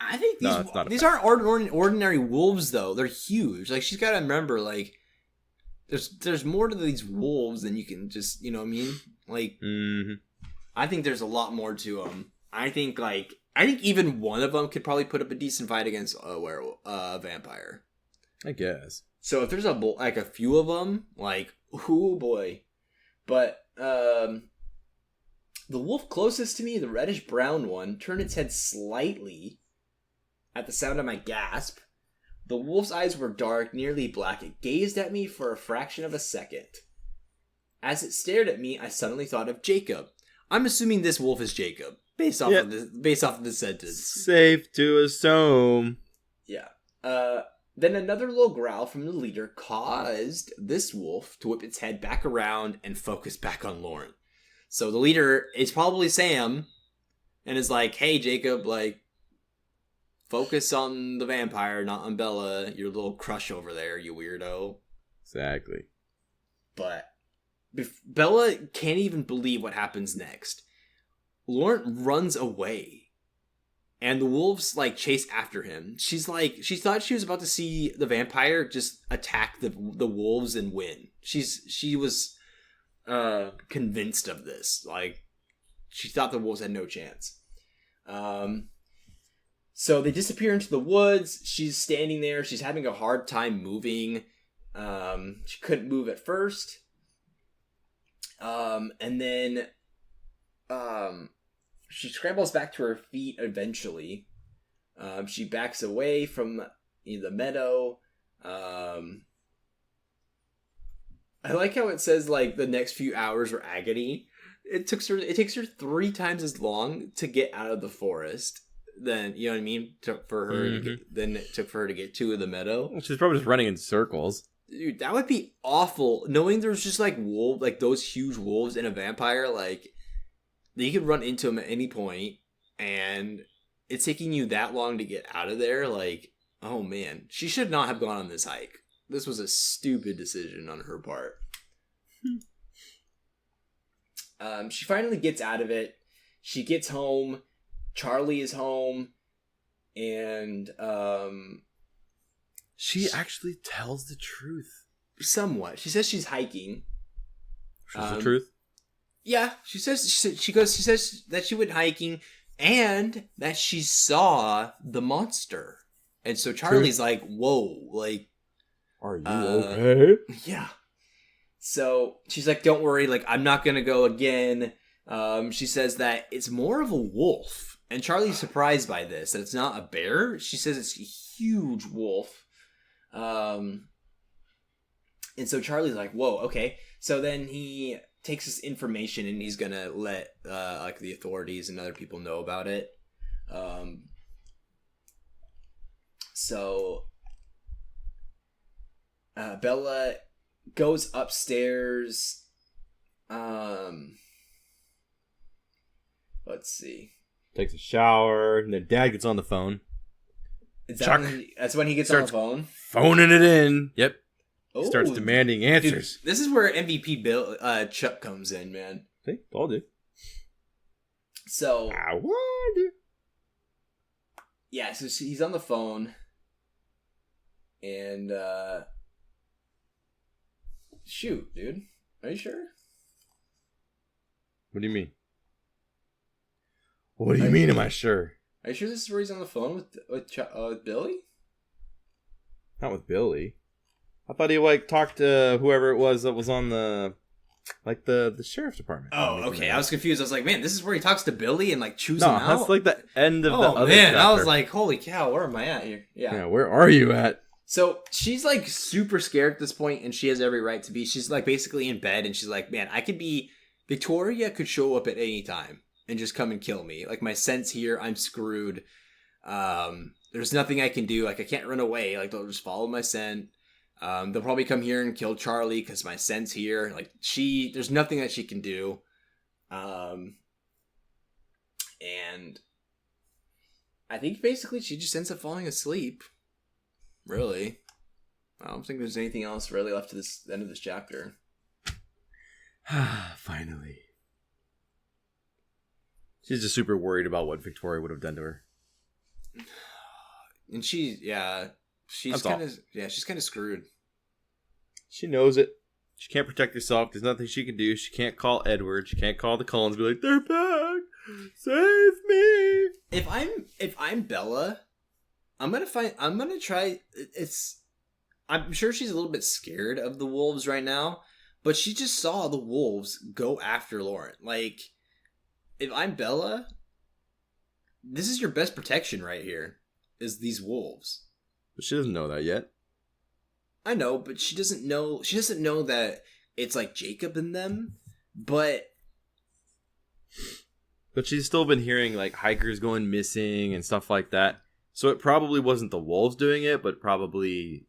A: I think these aren't ordinary wolves, though. They're huge. Like, she's got to remember, like, there's more to these wolves than you can just, you know what I mean? Like, I think there's a lot more to them. I think even one of them could probably put up a decent fight against a vampire.
B: I guess.
A: So if there's a few of them, like, oh boy. But the wolf closest to me, the reddish brown one, turned its head slightly at the sound of my gasp. The wolf's eyes were dark, nearly black. It gazed at me for a fraction of a second. As it stared at me, I suddenly thought of Jacob. I'm assuming this wolf is Jacob. Based off of this sentence.
B: Safe to assume.
A: Yeah. Then another low growl from the leader caused this wolf to whip its head back around and focus back on Lauren. So the leader is probably Sam and is like, hey, Jacob, like, focus on the vampire, not on Bella, your little crush over there, you weirdo.
B: Exactly.
A: But Bella can't even believe what happens next. Lauren runs away, and the wolves, like, chase after him. She thought she was about to see the vampire just attack the wolves and win. She was convinced of this. Like, she thought the wolves had no chance. So they disappear into the woods. She's standing there. She's having a hard time moving. She couldn't move at first. And then she scrambles back to her feet eventually. She backs away from the meadow. I like how it says, like, the next few hours were agony. It takes her 3 times as long to get out of the forest than, you know what I mean, than it took for her to get to the meadow.
B: She's probably just running in circles.
A: Dude, that would be awful. Knowing there's just, like, those huge wolves and a vampire, like, you could run into them at any point, and it's taking you that long to get out of there, like, Oh man, she should not have gone on this hike. This was a stupid decision on her part. She finally gets out of it. She gets home. Charlie is home, and
B: she actually tells the truth.
A: Somewhat. She says she's hiking.
B: She's the truth.
A: Yeah, she says she says that she went hiking and that she saw the monster. And so Charlie's like, "Whoa, like,
B: are you okay?"
A: Yeah. So she's like, "Don't worry, like, I'm not gonna go again." She says that it's more of a wolf, and Charlie's surprised by this. That it's not a bear. She says it's a huge wolf. And so Charlie's like, "Whoa, okay." So then he takes this information and he's gonna let like the authorities and other people know about it. So Bella goes upstairs. Let's see.
B: Takes a shower, and then Dad gets on the phone.
A: That's when he gets on the phone?
B: Phoning it in. Yep.
A: Oh,
B: starts demanding answers.
A: Dude, this is where MVP Chuck comes in, man.
B: See? Told you.
A: So...
B: I warned you.
A: Yeah, so he's on the phone. And, shoot, dude. Are you sure?
B: What do you mean? What do you mean, am I sure?
A: Are you sure this is where he's on the phone with Billy?
B: Not with Billy. I thought he, like, talked to whoever it was that was on the sheriff's department.
A: Oh, okay. I was confused. I was like, man, this is where he talks to Billy and, like, chooses him out? No,
B: that's, like, the end of the other
A: man.
B: chapter.
A: I was like, holy cow, where am I at here?
B: Yeah, where are you at?
A: So, she's, like, super scared at this point, and she has every right to be. She's, like, basically in bed, and she's like, man, I could be... Victoria could show up at any time and just come and kill me. Like, my scent's here. I'm screwed. There's nothing I can do. Like, I can't run away. Like, they'll just follow my scent. They'll probably come here and kill Charlie because my scent's here. Like, there's nothing that she can do. And I think basically she just ends up falling asleep. Really. I don't think there's anything else really left to this end of this chapter.
B: Finally. She's just super worried about what Victoria would have done to her.
A: And she's kind of screwed. She knows it.
B: She can't protect herself. There's nothing she can do. She can't call Edward. She can't call the Cullens and be like, "They're back. Save me."
A: If I'm Bella, I'm sure she's a little bit scared of the wolves right now, but she just saw the wolves go after Lauren. Like, if I'm Bella, this is your best protection right here, is these wolves.
B: But she doesn't know that yet.
A: I know, but she doesn't know that it's like Jacob and them, but
B: she's still been hearing like hikers going missing and stuff like that. So it probably wasn't the wolves doing it, but probably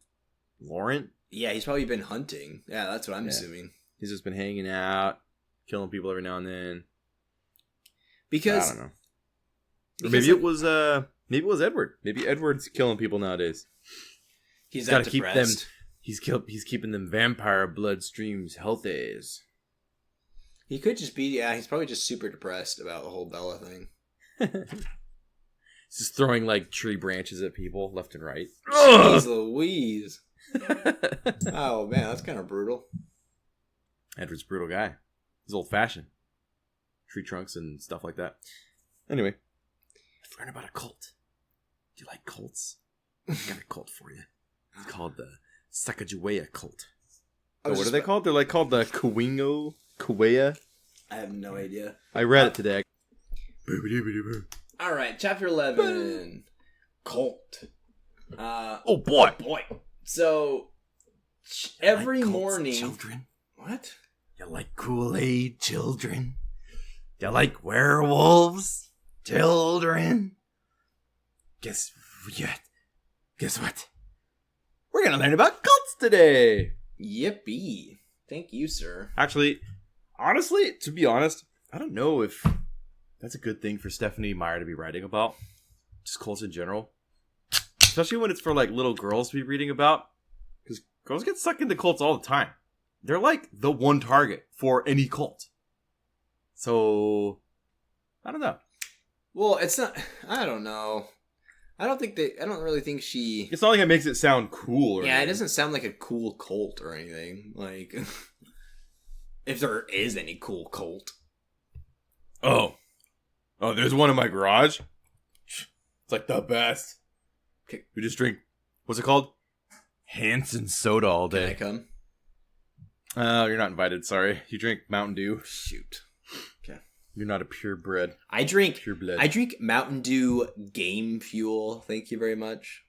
B: Lauren.
A: Yeah, he's probably been hunting. Yeah, that's what I'm assuming.
B: He's just been hanging out, killing people every now and then.
A: Because
B: I don't know. Or maybe it was Edward. Maybe Edward's killing people nowadays.
A: He's got to keep them.
B: He's keeping them vampire bloodstreams healthy.
A: He could just be. Yeah, he's probably just super depressed about the whole Bella thing.
B: He's just throwing like tree branches at people left and right.
A: Jeez Louise. Oh man, that's kind of brutal.
B: Edward's a brutal guy. He's old fashioned. Tree trunks and stuff like that. Anyway, let's learn about a cult. Do you like cults? I've got a cult for you. It's called the Sacagawea cult. What are they called? They're like called the Kawea.
A: I have no idea.
B: I read it today.
A: All right, chapter 11. Cult.
B: Oh boy.
A: So every morning,
B: children.
A: What?
B: You like Kool-Aid, children? You like werewolves, children? Guess what? We're gonna learn about cults today.
A: Yippee! Thank you, sir.
B: Actually, honestly, to be honest, I don't know if that's a good thing for Stephanie Meyer to be writing about. Just cults in general. especially when it's for like little girls to be reading about, because girls get sucked into cults all the time. They're like the one target for any cult. So I don't know.
A: Well, it's not. I don't know. I don't really think she.
B: It's not like it makes it sound cool.
A: Yeah, it doesn't sound like a cool cult or anything. Like, if there is any cool cult.
B: Oh, there's one in my garage. It's like the best.
A: Okay.
B: We just drink. What's it called? Hanson soda all day.
A: Can I come?
B: You're not invited. Sorry. You drink Mountain Dew.
A: Shoot. Okay.
B: You're not a purebred.
A: I drink
B: Pure blood.
A: I drink Mountain Dew Game Fuel. Thank you very much.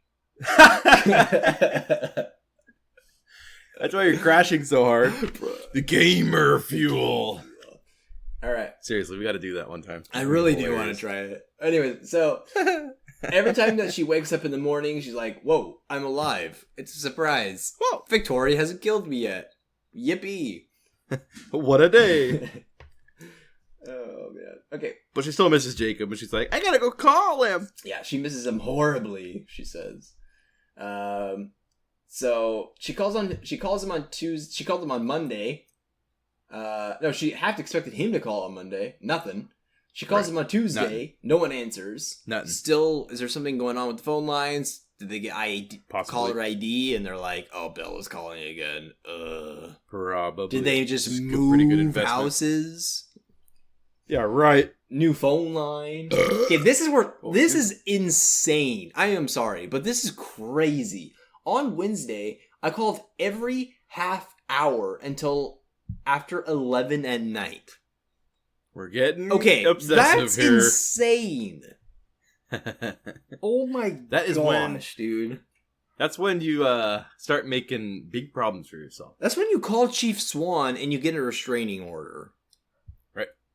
B: That's why you're crashing so hard. The gamer fuel.
A: All right.
B: Seriously, we got to do that one time.
A: I really do want to try it. Anyway, so every time that she wakes up in the morning, she's like, "Whoa, I'm alive! It's a surprise! Whoa, Victoria hasn't killed me yet! Yippee!
B: What a day!"
A: Oh man. Okay.
B: But she still misses Jacob, and she's like, "I gotta go call him."
A: Yeah, she misses him horribly. She says. So she calls him on Tuesday. She called him on Monday. No, she half expected him to call on Monday. Nothing. She calls him on Tuesday.
B: Nothing.
A: No one answers.
B: Nothing.
A: Still, is there something going on with the phone lines? Did they get
B: Possibly.
A: caller ID and they're like, "Oh, Bella's calling again."
B: Probably.
A: Did they just
B: It's a
A: move
B: pretty good investment.
A: houses?
B: Yeah, right.
A: New phone line. Okay, this is insane. I am sorry, but this is crazy. On Wednesday, I called every half hour until after 11 at night.
B: We're getting
A: obsessive that's
B: here.
A: Insane. Oh my
B: That is
A: gosh, dude.
B: That's when you start making big problems for yourself.
A: That's when you call Chief Swan and you get a restraining order.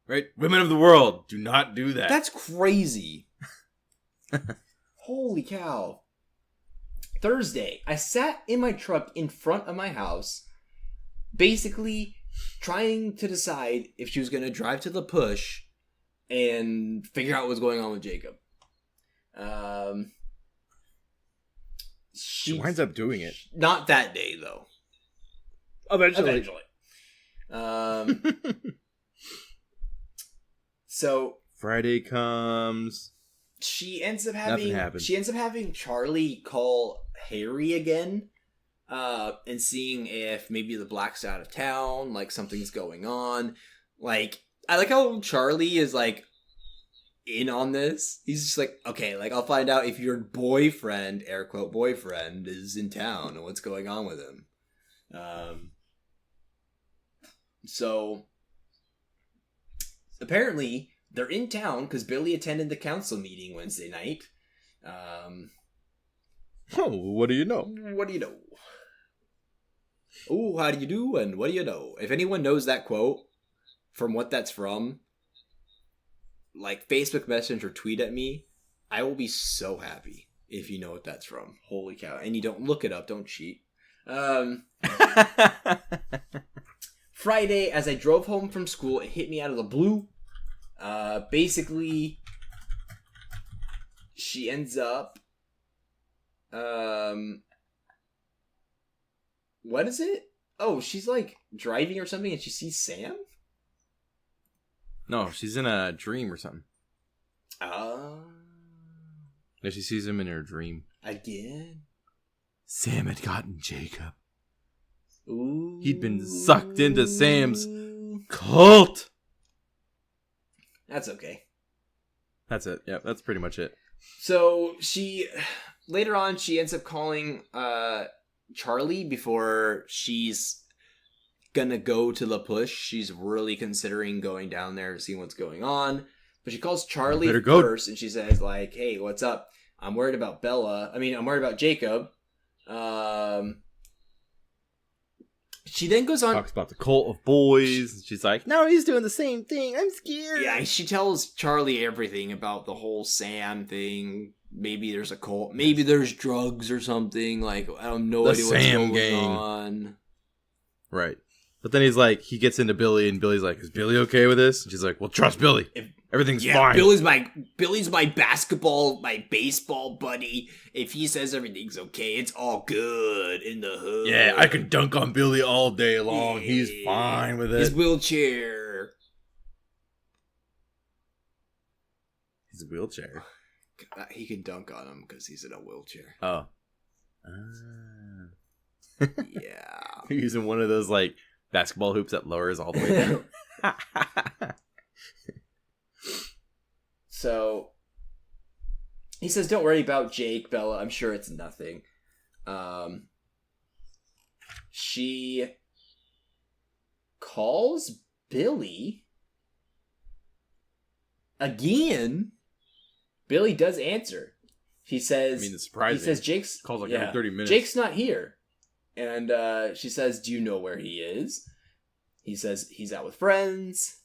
B: Right? Women of the world, do not do that.
A: That's crazy. Holy cow. Thursday, I sat in my truck in front of my house, basically trying to decide if she was going to drive to the push and figure out what's going on with Jacob.
B: She winds up doing it.
A: Not that day, though.
B: Eventually.
A: So
B: Friday comes.
A: She ends up
B: Nothing happens.
A: having Charlie call Harry again, and seeing if maybe the Black's out of town, like something's going on. Like, I like how Charlie is like in on this. He's just like, okay, like I'll find out if your boyfriend, air quote boyfriend, is in town and what's going on with him. So apparently they're in town because Billy attended the council meeting Wednesday night.
B: Oh, what do you know?
A: What do you know? Oh, how do you do? And what do you know? If anyone knows that quote from what that's from, like Facebook Messenger or tweet at me. I will be so happy if you know what that's from. Holy cow. And you don't look it up. Don't cheat. Friday, as I drove home from school, it hit me out of the blue. Basically, she ends up, what is it? Oh, she's like driving or something and she sees Sam?
B: No, she's in a dream or something. Yeah, she sees him in her dream.
A: Again?
B: Sam had gotten Jacob.
A: Ooh.
B: He'd been sucked into Sam's cult.
A: That's okay.
B: That's it. Yeah, that's pretty much it.
A: So later on, she ends up calling Charlie before she's gonna go to the push. She's really considering going down there, seeing what's going on. But she calls Charlie first, and she says, like, hey, what's up? I'm worried about Bella. I'm worried about Jacob. She then goes on...
B: Talks about the cult of boys. And she's like, no, he's doing the same thing. I'm scared.
A: Yeah, she tells Charlie everything about the whole Sam thing. Maybe there's a cult. Maybe there's drugs or something. Like, I don't know
B: the
A: idea what's
B: Sam
A: going
B: gang.
A: on.
B: Right. But then he gets into Billy, and Billy's like, is Billy okay with this? And she's like, well, trust Billy. Everything's fine.
A: Billy's my baseball buddy. If he says everything's okay, it's all good in the hood.
B: Yeah, I can dunk on Billy all day long. Yeah. He's fine with it.
A: His wheelchair.
B: His wheelchair.
A: He can dunk on him because he's in a wheelchair.
B: Oh.
A: Yeah.
B: Using one of those like basketball hoops that lowers all the way down.
A: So he says, "Don't worry about Jake, Bella. I'm sure it's nothing." She calls Billy again. Billy does answer. He says,
B: it's surprising.
A: He says, Jake's
B: calls like every 30 minutes.
A: Jake's not here. And she says, do you know where he is? He says he's out with friends.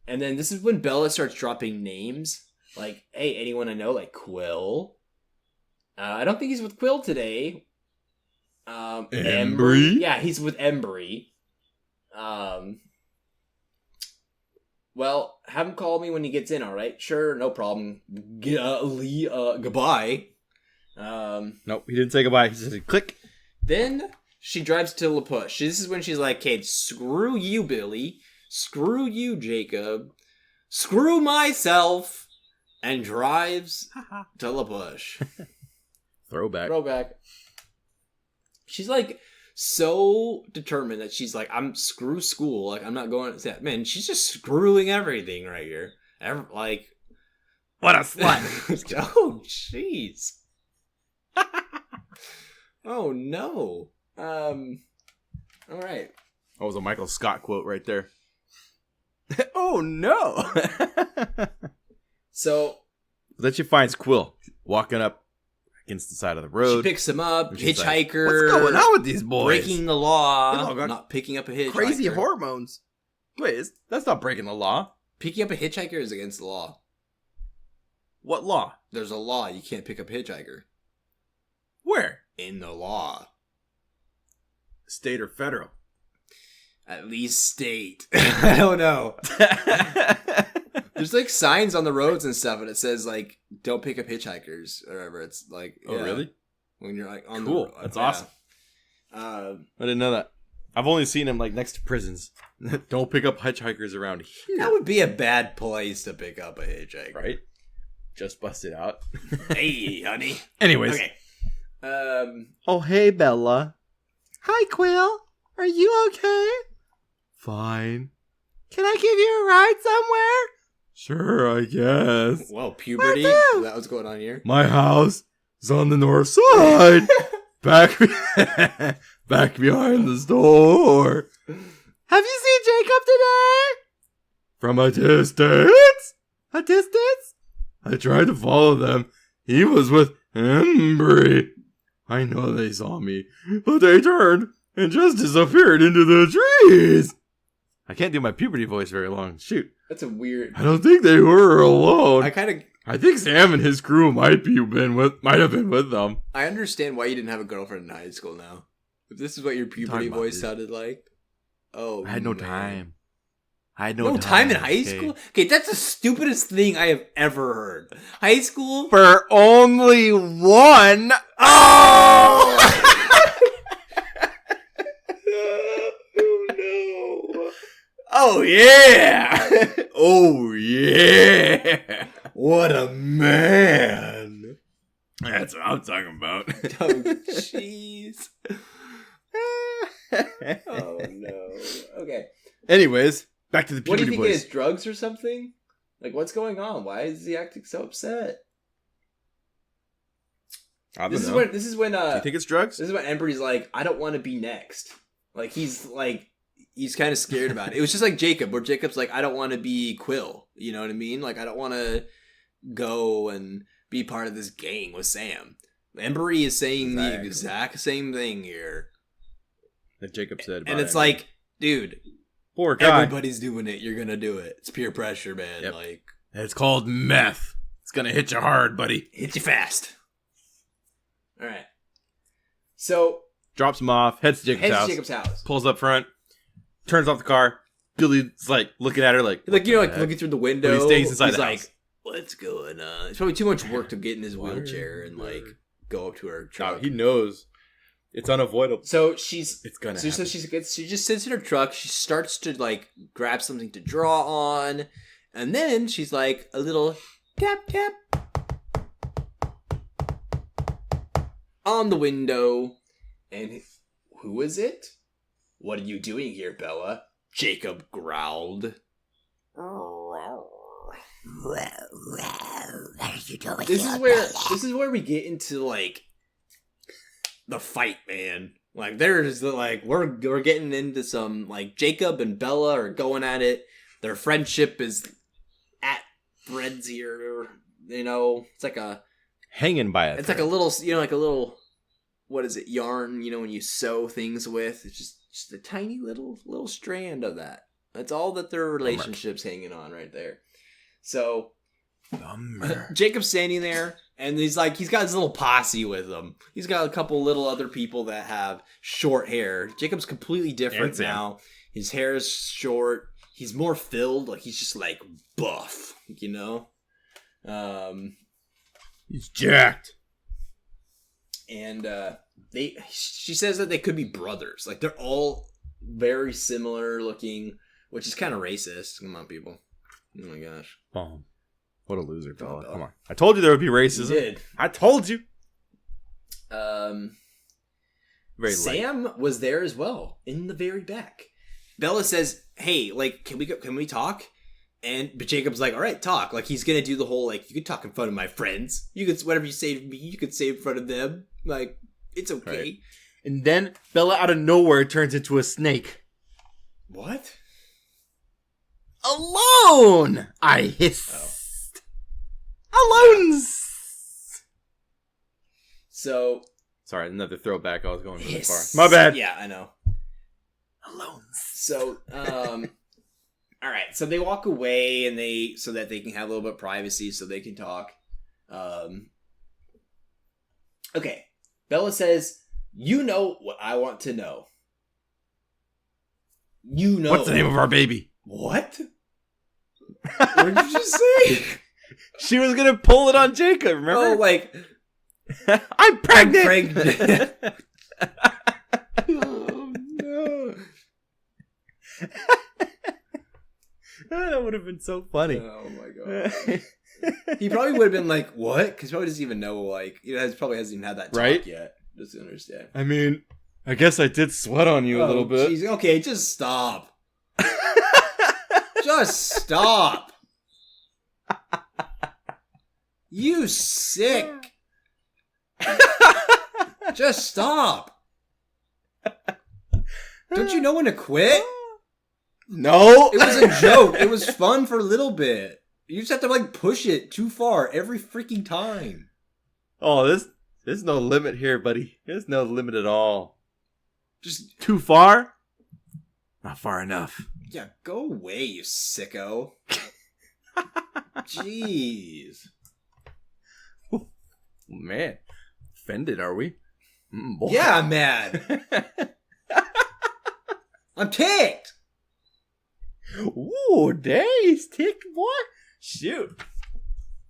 A: And then this is when Bella starts dropping names. Like, hey, anyone I know? Like Quill. I don't think he's with Quill today.
B: Embry?
A: Yeah, he's with Embry. Well, have him call me when he gets in, alright? Sure, no problem. Goodbye.
B: Nope, he didn't say goodbye. He just said click.
A: Then she drives to La Push. This is when she's like, okay, screw you, Billy. Screw you, Jacob. Screw myself. And drives to La Push.
B: Throwback.
A: She's like so determined that she's like, screw school. Like, I'm not going to that. Man, she's just screwing everything right here.
B: What a slut.
A: Oh, jeez. Oh, no. All right.
B: That was a Michael Scott quote right there. Oh, no.
A: So.
B: Then she finds Quill walking up against the side of the road.
A: She picks him up, hitchhiker.
B: Like, what's going on with these boys?
A: Breaking the law. Not picking up a hitchhiker.
B: Crazy hormones. Wait, that's not breaking the law.
A: Picking up a hitchhiker is against the law.
B: What law?
A: There's a law. You can't pick up a hitchhiker.
B: Where?
A: In the law.
B: State or federal?
A: At least state. I don't know. There's like signs on the roads and stuff, and it says like, "Don't pick up hitchhikers" or whatever. It's like,
B: oh really?
A: When you're like on
B: cool.
A: the road.
B: That's awesome. I didn't know that. I've only seen them like next to prisons. Don't pick up hitchhikers around here.
A: That would be a bad place to pick up a hitchhiker,
B: right? Just busted out.
A: Hey, honey.
B: Anyways.
A: Okay.
B: Oh, hey, Bella. Hi, Quill. Are you okay? Fine. Can I give you a ride somewhere? Sure, I guess.
A: Well, puberty. Is that what's going on here?
B: My house is on the north side. back behind the store. Have you seen Jacob today? From a distance? A distance? I tried to follow them. He was with Embry. I know they saw me, but they turned and just disappeared into the trees. I can't do my puberty voice very long. Shoot.
A: That's a weird.
B: I don't think they were alone.
A: I
B: think Sam and his crew might have been with them.
A: I understand why you didn't have a girlfriend in high school now. If this is what your puberty voice sounded like. Oh,
B: I had no time. I had
A: no time in high school? Okay, that's the stupidest thing I have ever heard. High school?
B: For only one. Oh!
A: Oh, no.
B: Oh, yeah. Oh, yeah. What a man. That's what I'm talking about.
A: Oh, jeez. Oh, no. Okay.
B: Anyways. Back to the puberty
A: voice. What do you think
B: voice.
A: it is? Drugs or something? Like, what's going on? Why is he acting so upset?
B: I don't know.
A: This is when. Do
B: you think it's drugs?
A: This is when Embry's like, I don't want to be next. Like he's kind of scared about it. It was just like Jacob, where Jacob's like, I don't want to be Quill. You know what I mean? Like, I don't want to go and be part of this gang with Sam. Embry is saying the exact same thing here
B: that Jacob said.
A: And it's like, dude.
B: Poor guy.
A: Everybody's doing it. You're gonna do it. It's peer pressure, man.
B: Yep.
A: Like,
B: it's called meth. It's gonna hit you hard, buddy.
A: Hit you fast. All right. So
B: drops him off. Heads to Jacob's house.
A: Jacob's house.
B: Pulls up front. turns off the car. Billy's like looking at her like
A: looking through the window.
B: But he stays inside
A: He's
B: the
A: like,
B: house.
A: what's going on? It's probably too much work to get in his wheelchair and like go up to her truck.
B: He knows it's unavoidable.
A: So
B: it's gonna.
A: So she just sits in her truck. She starts to like grab something to draw on, and then she's like a little tap tap on the window. And who is it? What are you doing here, Bella? Jacob growled.
C: What are you doing?
A: This is where we get into like the fight, man. Like there's the like we're getting into some like Jacob and Bella are going at it. Their friendship is at frenzier. You know, it's like a
B: hanging by it.
A: It's like a little, like a little, what is it, yarn? When you sew things with. It's just a tiny little strand of that. That's all that their relationship's hanging on right there. So Jacob's standing there, and he's got his little posse with him. He's got a couple little other people that have short hair. Jacob's completely different now. His hair is short. He's more filled. Like he's just like buff.
B: He's jacked.
A: And she says that they could be brothers. Like they're all very similar looking, which is kind of racist. Come on, people. Oh my gosh.
B: Oh, what a loser, Bella. Come on. I told you there would be racism.
A: You did.
B: I told you.
A: Very Sam was there as well in the very back. Bella says, "Hey, like, can we talk?" But Jacob's like, "All right, talk." Like he's gonna do the whole like, "You could talk in front of my friends. You could whatever you say to me, you could say in front of them. Like it's okay."
B: Right. And then Bella out of nowhere turns into a snake.
A: What?
B: Alone, I hissed. Alone.
A: So
B: sorry, another throwback. I was going really far. My bad.
A: Yeah, I know.
B: Alone.
A: So, all right. So they walk away, so that they can have a little bit of privacy, so they can talk. Okay. Bella says, "You know what I want to know." You know.
B: What's the name of our baby?
A: What? What did you just say?
B: She was gonna pull it on Jacob. Remember?
A: Oh, like
B: I'm pregnant.
A: I'm pregnant. Oh no!
B: That would have been so funny.
A: Oh my god! He probably would have been like, "What?" Because he probably doesn't even know. Like, probably hasn't even had that talk yet. Doesn't understand.
B: I mean, I guess I did sweat on you a little bit.
A: Geez. Okay, just stop. Just stop. You sick. Just stop. Don't you know when to quit?
B: No.
A: It was a joke. It was fun for a little bit. You just have to like push it too far every freaking time.
B: Oh, there's no limit here, buddy. There's no limit at all.
A: Just
B: too far? Not far enough.
A: Yeah, go away, you sicko. Jeez.
B: Man, offended, are we? Boy.
A: Yeah, I'm mad. I'm ticked.
B: Ooh, dang, he's ticked, boy. Shoot.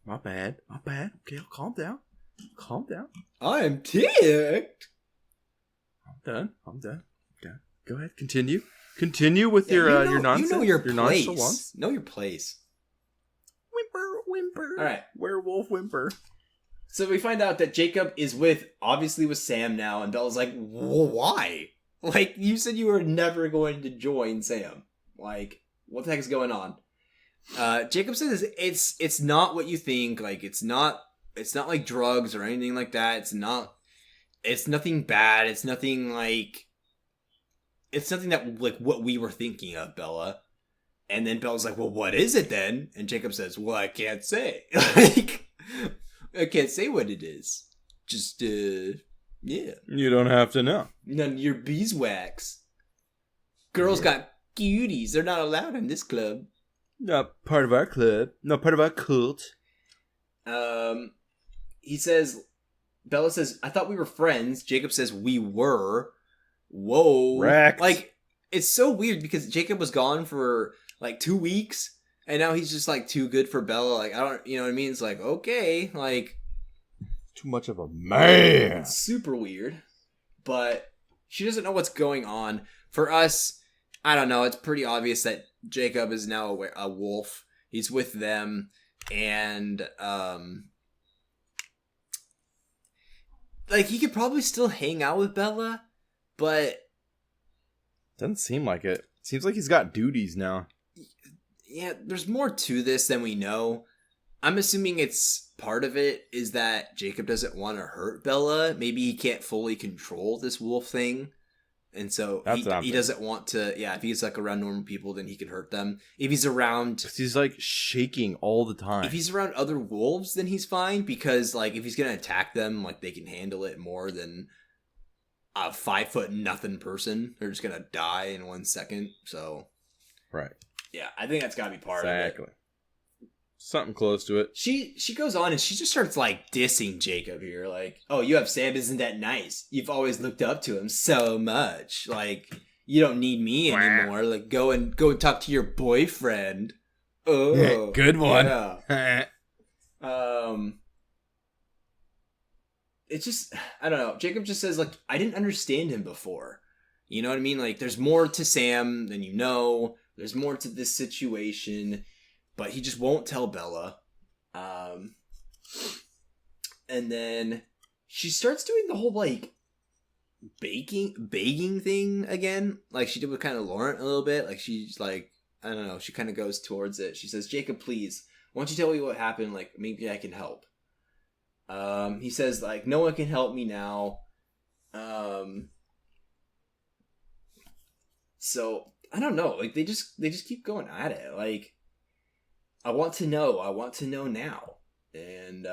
B: My bad. Okay, I'll calm down.
A: I'm ticked.
B: I'm done. Go ahead, Continue with your nonsense.
A: You know your place.
B: Nonchalance.
A: Know your place.
B: Whimper.
A: All right.
B: Werewolf whimper.
A: So we find out that Jacob is obviously with Sam now, and Bella's like, well, why? Like, you said you were never going to join Sam. Like, what the heck is going on? Jacob says it's not what you think. Like, it's not like drugs or anything like that. It's nothing bad. It's nothing that like what we were thinking of, Bella. And then Bella's like, well, what is it then? And Jacob says, well, I can't say. Like, I can't say what it is. Just, yeah.
B: You don't have to know.
A: None of your beeswax. Girls got cuties. They're not allowed in this club.
B: Not part of our club. Not part of our cult.
A: He says, Bella says, I thought we were friends. Jacob says, we were. Whoa.
B: Wrecked.
A: Like, it's so weird because Jacob was gone for like 2 weeks, and now he's just like too good for Bella. Like I don't, you know what I mean? It's like okay, like
B: too much of a man.
A: It's super weird, but she doesn't know what's going on. For us, I don't know. It's pretty obvious that Jacob is now a wolf. He's with them, and like he could probably still hang out with Bella, but
B: doesn't seem like it. Seems like he's got duties now.
A: Yeah, there's more to this than we know. I'm assuming it's part of it is that Jacob doesn't want to hurt Bella. Maybe he can't fully control this wolf thing. And so he doesn't want to, if he's like around normal people, then he can hurt them. If he's around...
B: He's like shaking all the time.
A: If he's around other wolves, then he's fine. Because like if he's going to attack them, like they can handle it more than a 5'0" person. They're just going to die in 1 second. So...
B: Right.
A: Yeah, I think that's got to be part of it.
B: Exactly. Something close to it.
A: She goes on and she just starts like dissing Jacob here. Like, oh, you have Sam, isn't that nice? You've always looked up to him so much. Like, you don't need me anymore. Like, go and talk to your boyfriend. Oh,
B: good one.
A: Yeah. It's just, I don't know. Jacob just says like, I didn't understand him before. You know what I mean? Like, there's more to Sam than you know. There's more to this situation. But he just won't tell Bella. And then she starts doing the whole, like, begging thing again. Like, she did with kind of Lauren a little bit. Like, she's, like, I don't know. She kind of goes towards it. She says, Jacob, please, why don't you tell me what happened? Like, maybe I can help. He says, like, no one can help me now. So, I don't know. Like, they just keep going at it. Like, I want to know now. And,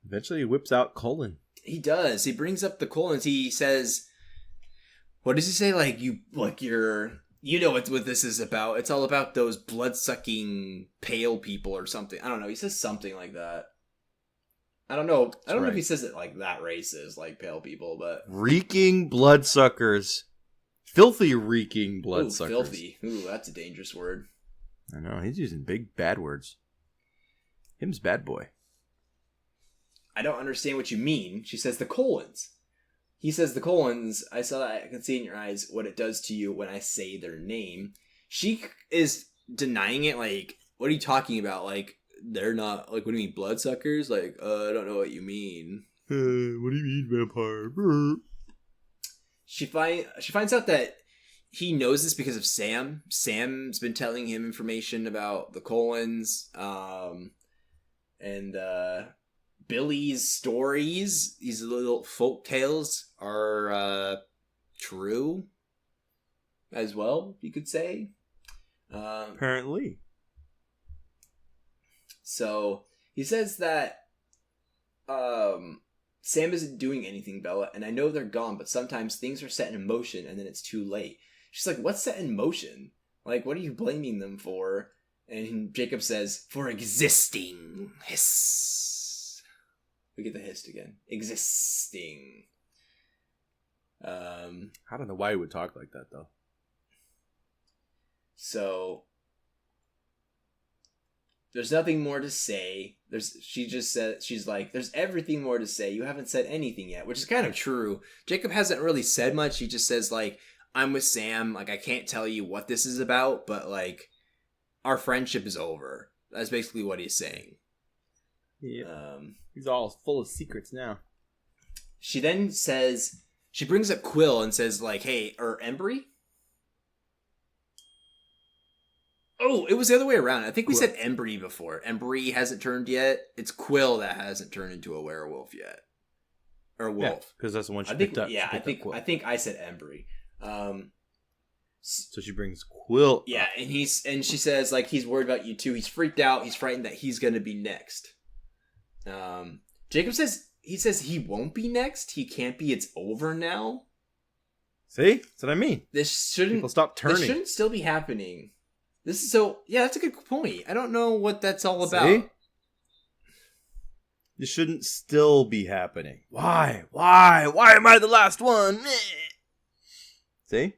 B: eventually he whips out Colin.
A: He does. He brings up the Colins. He says, what does he say? Like, you know what this is about. It's all about those blood-sucking pale people or something. I don't know. He says something like that. I don't know. I don't know if he says it like that racist, like pale people, but...
B: Reeking bloodsuckers. Filthy reeking bloodsuckers.
A: Filthy. Ooh, that's a dangerous word.
B: I know. He's using big bad words. Him's bad boy.
A: I don't understand what you mean. She says the Colons. He says the Colons. I saw that. I can see in your eyes what it does to you when I say their name. She is denying it. Like, what are you talking about? Like, they're not, like, what do you mean, bloodsuckers? Like, I don't know what you mean.
B: What do you mean, vampire?
A: She finds out that he knows this because of Sam. Sam's been telling him information about the Colons, and Billy's stories, these little folk tales, are true as well, you could say.
B: Apparently.
A: So he says that Sam isn't doing anything, Bella, and I know they're gone, but sometimes things are set in motion and then it's too late. She's like, what's set in motion? Like, what are you blaming them for? And Jacob says, for existing. Hiss. We get the hiss again. Existing.
B: I don't know why he would talk like that, though.
A: So... there's nothing more to say. She's like, there's everything more to say. You haven't said anything yet, which is kind of true. Jacob hasn't really said much. He just says, like, I'm with Sam. Like, I can't tell you what this is about, but, like, our friendship is over. That's basically what he's saying.
B: Yeah. He's all full of secrets now.
A: She then says, she brings up Quill and says, like, hey, or Embry? Oh, it was the other way around. I think we said Embry before. Embry hasn't turned yet. It's Quill that hasn't turned into a werewolf yet. Or wolf.
B: Because that's the one she
A: picked
B: up.
A: Yeah, I think I said Embry.
B: So she brings Quill.
A: Yeah, and she says, like, he's worried about you too. He's freaked out. He's frightened that he's going to be next. Jacob says he won't be next. He can't be. It's over now.
B: See? That's what I mean.
A: People
B: stop turning.
A: This shouldn't still be happening. That's a good point. I don't know what that's all about.
B: See? This shouldn't still be happening. Why? Why am I the last one? See?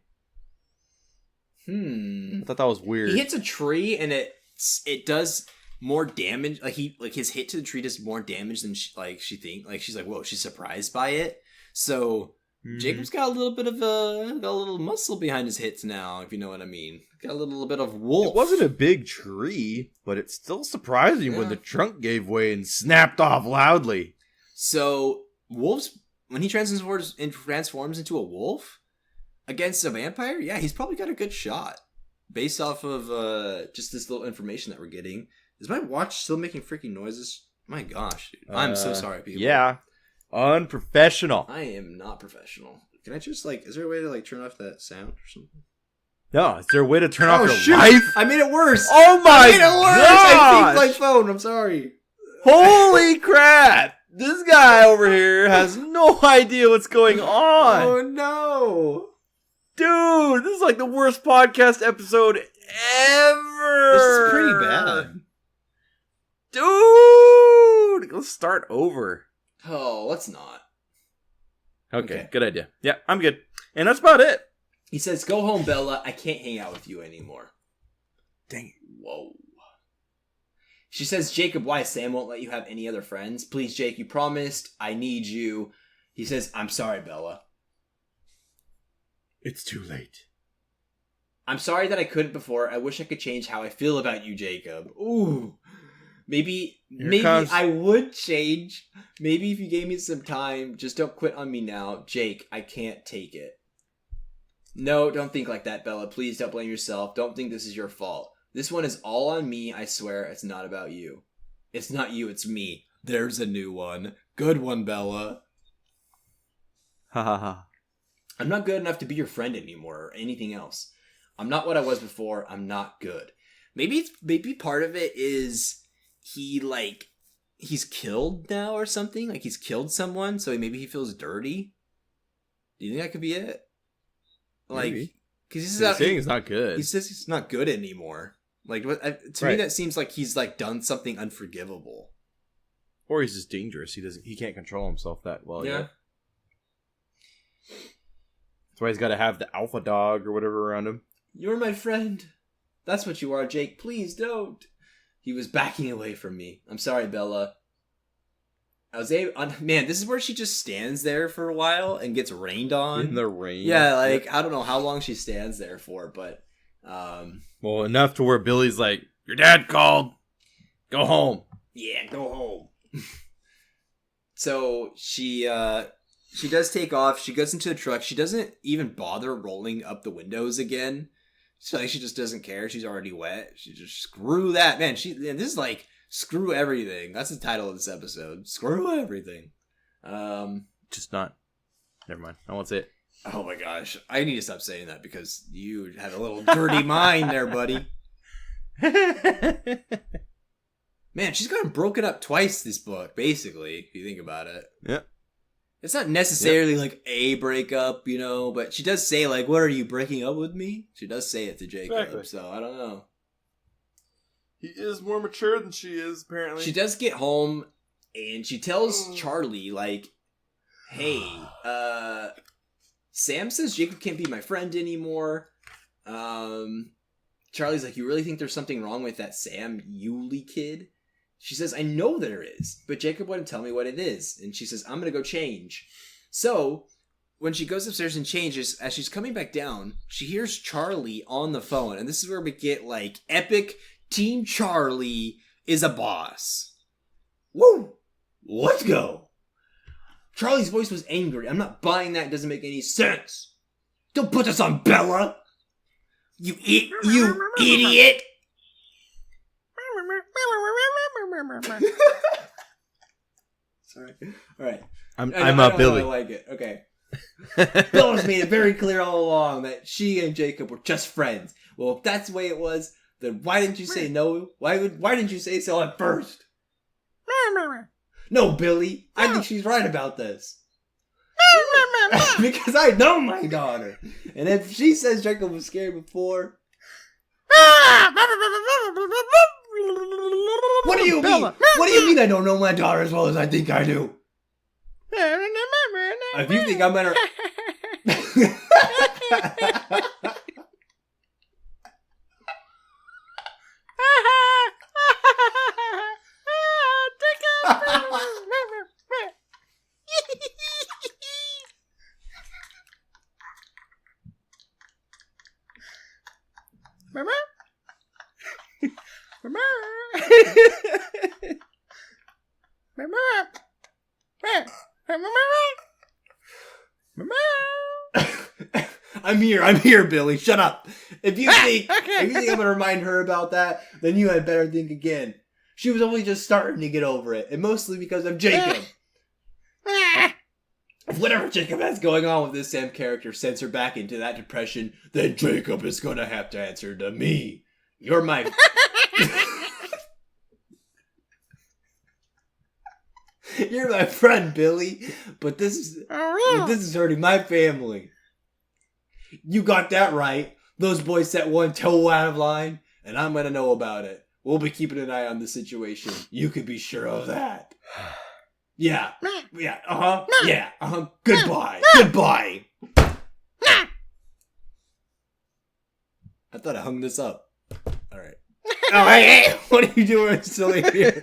B: I thought that was weird.
A: He hits a tree and it does more damage. Like his hit to the tree does more damage than she think. Like she's like, whoa, she's surprised by it. So Jacob's got a little bit of a little muscle behind his hits now, if you know what I mean. Got a little bit of wolf.
B: It wasn't a big tree, but it's still surprising when the trunk gave way and snapped off loudly.
A: So wolves, when he transforms into a wolf against a vampire, yeah, he's probably got a good shot based off of just this little information that we're getting. Is my watch still making freaking noises? My gosh, dude. I'm so sorry, people.
B: Yeah. Unprofessional.
A: I am not professional. Can I just is there a way to turn off that sound or something?
B: No, is there a way to turn off your
A: life?
B: life?
A: I made it worse.
B: Oh my
A: I made it worse. I
B: gosh.
A: think my phone. I'm sorry.
B: Holy crap. This guy over here has no idea what's going on.
A: Oh no.
B: Dude, this is like the worst podcast episode ever.
A: This is pretty bad.
B: Dude, let's start over.
A: Oh, let's not.
B: Okay, good idea. Yeah, I'm good. And that's about it.
A: He says, go home, Bella. I can't hang out with you anymore.
B: Dang it.
A: Whoa. She says, Jacob, why? Sam won't let you have any other friends? Please, Jake, you promised. I need you. He says, I'm sorry, Bella.
B: It's too late.
A: I'm sorry that I couldn't before. I wish I could change how I feel about you, Jacob. Ooh. Maybe I would change. Maybe if you gave me some time. Just don't quit on me now. Jake, I can't take it. No, don't think like that, Bella. Please don't blame yourself. Don't think this is your fault. This one is all on me. I swear it's not about you. It's not you, it's me. There's a new one. Good one, Bella.
B: Ha ha ha.
A: I'm not good enough to be your friend anymore or anything else. I'm not what I was before. I'm not good. Maybe part of it is he's killed now or something. Like he's killed someone, so maybe he feels dirty. Do you think that could be it? Like, because he's
B: saying he's not good.
A: He says he's not good anymore. Like, to me, that seems like he's done something unforgivable.
B: Or he's just dangerous. He can't control himself that well. Yeah. That's why he's got to have the alpha dog or whatever around him.
A: You're my friend. That's what you are, Jake. Please don't. He was backing away from me. I'm sorry, Bella. Man, this is where she just stands there for a while and gets rained on.
B: In the rain.
A: Yeah, I don't know how long she stands there for, but...
B: well, enough to where Billy's like, your dad called. Go home.
A: Yeah, go home. So she does take off. She goes into the truck. She doesn't even bother rolling up the windows again. She just doesn't care. She's already wet. She just, screw that. Man, this is screw everything. That's the title of this episode. Screw everything.
B: Just not. Never mind. I won't say it.
A: Oh my gosh. I need to stop saying that because you had a little dirty mind there, buddy. Man, she's gotten broken up twice this book, basically, if you think about it.
B: Yeah.
A: It's not necessarily a breakup, but she does say, what are you, breaking up with me? She does say it to Jacob, so I don't know.
B: He is more mature than she is, apparently.
A: She does get home, and she tells Charlie, hey, Sam says Jacob can't be my friend anymore. Charlie's like, you really think there's something wrong with that Sam Yulee kid? She says, I know there is, but Jacob wouldn't tell me what it is. And she says, I'm going to go change. So, when she goes upstairs and changes, as she's coming back down, she hears Charlie on the phone. And this is where we get, epic Team Charlie is a boss. Woo! Let's go! Charlie's voice was angry. I'm not buying that. It doesn't make any sense. Don't put this on Bella! You idiot! Sorry. All right.
B: I'm up, Billy.
A: I like it. Okay. Bella's made it very clear all along that she and Jacob were just friends. Well, if that's the way it was, then why didn't you say no? Why didn't you say so at first? No, Billy. I think she's right about this. Because I know my daughter. And if she says Jacob was scared before... What are do you mean? What do you mean I don't know my daughter as well as I think I do? If you think I'm better... I'm here, Billy. Shut up. If you think I'm gonna remind her about that, then you had better think again. She was only just starting to get over it, and mostly because of Jacob. If whatever Jacob has going on with this Sam character sends her back into that depression, then Jacob is gonna have to answer to me. You're my... You're my friend, Billy. But this is hurting my family. You got that right. Those boys set one toe out of line, and I'm gonna know about it. We'll be keeping an eye on the situation. You can be sure of that. Yeah. Yeah. Uh-huh. Yeah. Uh-huh. Goodbye. Goodbye. I thought I hung this up. All right. Oh, hey, what are you doing silly here?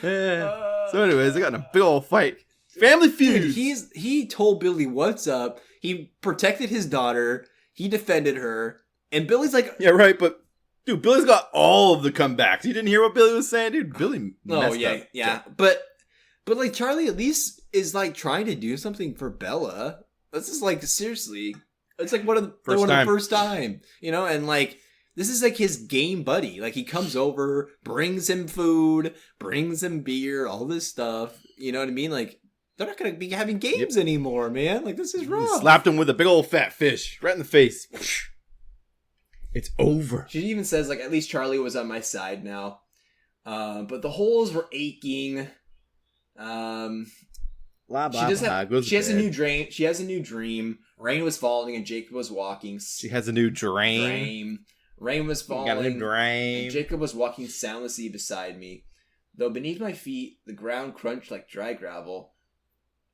B: So anyways, I got in a big old fight. Family feud.
A: Dude, he told Billy what's up. He protected his daughter. He defended her. And Billy's like...
B: Yeah, right, but... Dude, Billy's got all of the comebacks. You didn't hear what Billy was saying? Dude, Billy messed up.
A: Yeah. But like, Charlie at least is like trying to do something for Bella. This is like, seriously. It's like one of the first time. You know, and like... This is like his game buddy. Like, he comes over, brings him food, brings him beer, all this stuff. You know what I mean? Like, they're not going to be having games anymore, man. Like, this is rough.
B: Slapped him with a big old fat fish right in the face. It's over.
A: She even says, like, at least Charlie was on my side now. But the holes were aching. She has a new dream. She has a new dream. Rain was falling and Jacob was walking.
B: She has a new dream.
A: Rain was falling,
B: got a new dream.
A: And Jacob was walking soundlessly beside me. Though beneath my feet, the ground crunched like dry gravel.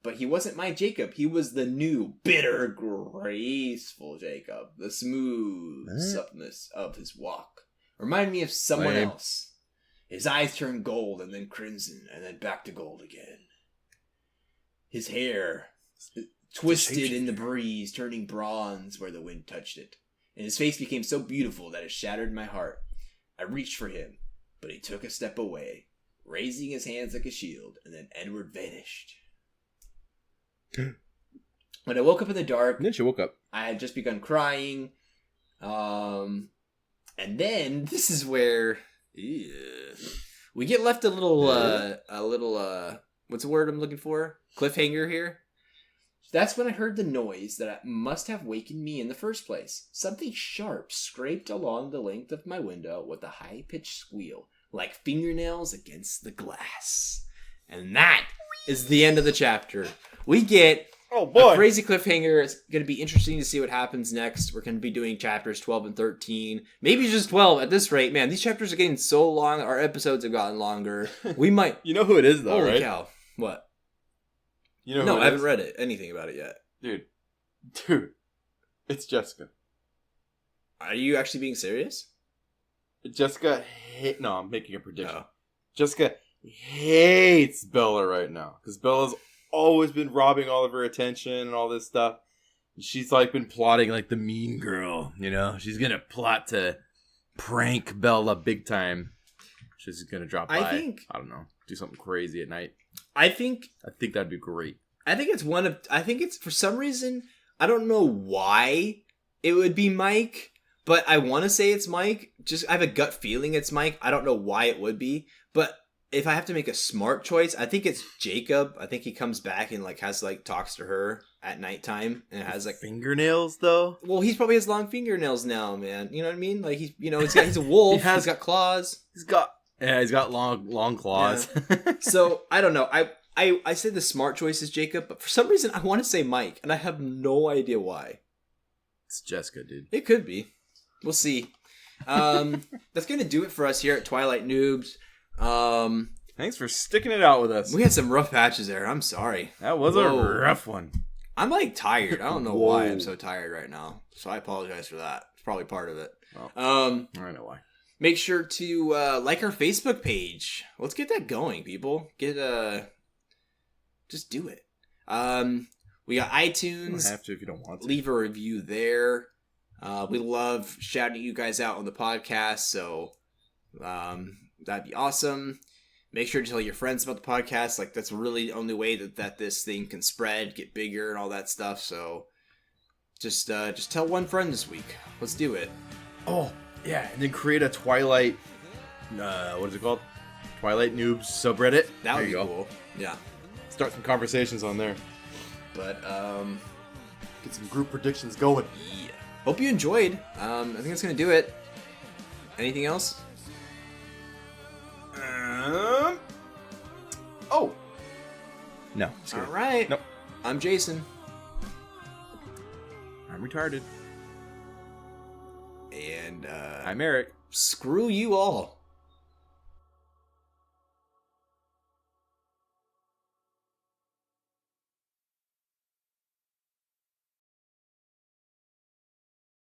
A: But he wasn't my Jacob. He was the new, bitter, graceful Jacob. The smooth softness of his walk. Reminded me of someone else. His eyes turned gold and then crimson and then back to gold again. His hair twisted in the breeze, turning bronze where the wind touched it. And his face became so beautiful that it shattered my heart. I reached for him, but he took a step away, raising his hands like a shield, and then Edward vanished. When I woke up in the dark...
B: And then she woke up.
A: I had just begun crying. And then, this is where... we get left a little, what's the word I'm looking for? Cliffhanger here. That's when I heard the noise that must have wakened me in the first place. Something sharp scraped along the length of my window with a high-pitched squeal, like fingernails against the glass. And that is the end of the chapter. We get a crazy cliffhanger. It's going to be interesting to see what happens next. We're going to be doing chapters 12 and 13. Maybe just 12 at this rate. Man, these chapters are getting so long. Our episodes have gotten longer. We might...
B: You know who it is, though,
A: Holy
B: right?
A: Cow. What?
B: You know
A: no, I haven't read anything about it yet.
B: Dude, it's Jessica.
A: Are you actually being serious?
B: Jessica no, I'm making a prediction. Oh. Jessica hates Bella right now. Because Bella's always been robbing all of her attention and all this stuff. She's like been plotting like the mean girl, you know? She's going to plot to prank Bella big time. She's going to drop by. I don't know. Do something crazy at night. I think that'd be great. I think it's for some reason, I don't know why it would be Mike, but I want to say it's Mike. I have a gut feeling it's Mike. I don't know why it would be, but if I have to make a smart choice, I think it's Jacob. I think he comes back and like has like talks to her at nighttime and has like fingernails though.
A: Well, he probably has long fingernails now, man. You know what I mean? Like he's a wolf. He's got claws. He's got long claws. Yeah. So I don't know. I say the smart choice is Jacob, but for some reason I want to say Mike, and I have no idea why.
B: It's Jessica, dude.
A: It could be. We'll see. That's gonna do it for us here at Twilight Noobs.
B: Thanks for sticking it out with us.
A: We had some rough patches there. I'm sorry.
B: That was a rough one.
A: I'm like tired. I don't know why I'm so tired right now. So I apologize for that. It's probably part of it.
B: I know why.
A: Make sure to like our Facebook page. Let's get that going, people. Just do it. We got iTunes.
B: You don't have to if you don't want to.
A: Leave a review there. We love shouting you guys out on the podcast, so that'd be awesome. Make sure to tell your friends about the podcast. Like, that's really the only way that this thing can spread, get bigger, and all that stuff. So just tell one friend this week. Let's do it.
B: Oh, yeah, and then create a Twilight, what is it called? Twilight Noobs subreddit.
A: That would be cool. Yeah.
B: Start some conversations on there.
A: But,
B: get some group predictions going.
A: Yeah. Hope you enjoyed. I think that's going to do it. Anything else?
B: Oh. No.
A: All right.
B: Nope.
A: I'm Jason.
B: I'm retarded.
A: And,
B: I'm Eric.
A: Screw you all.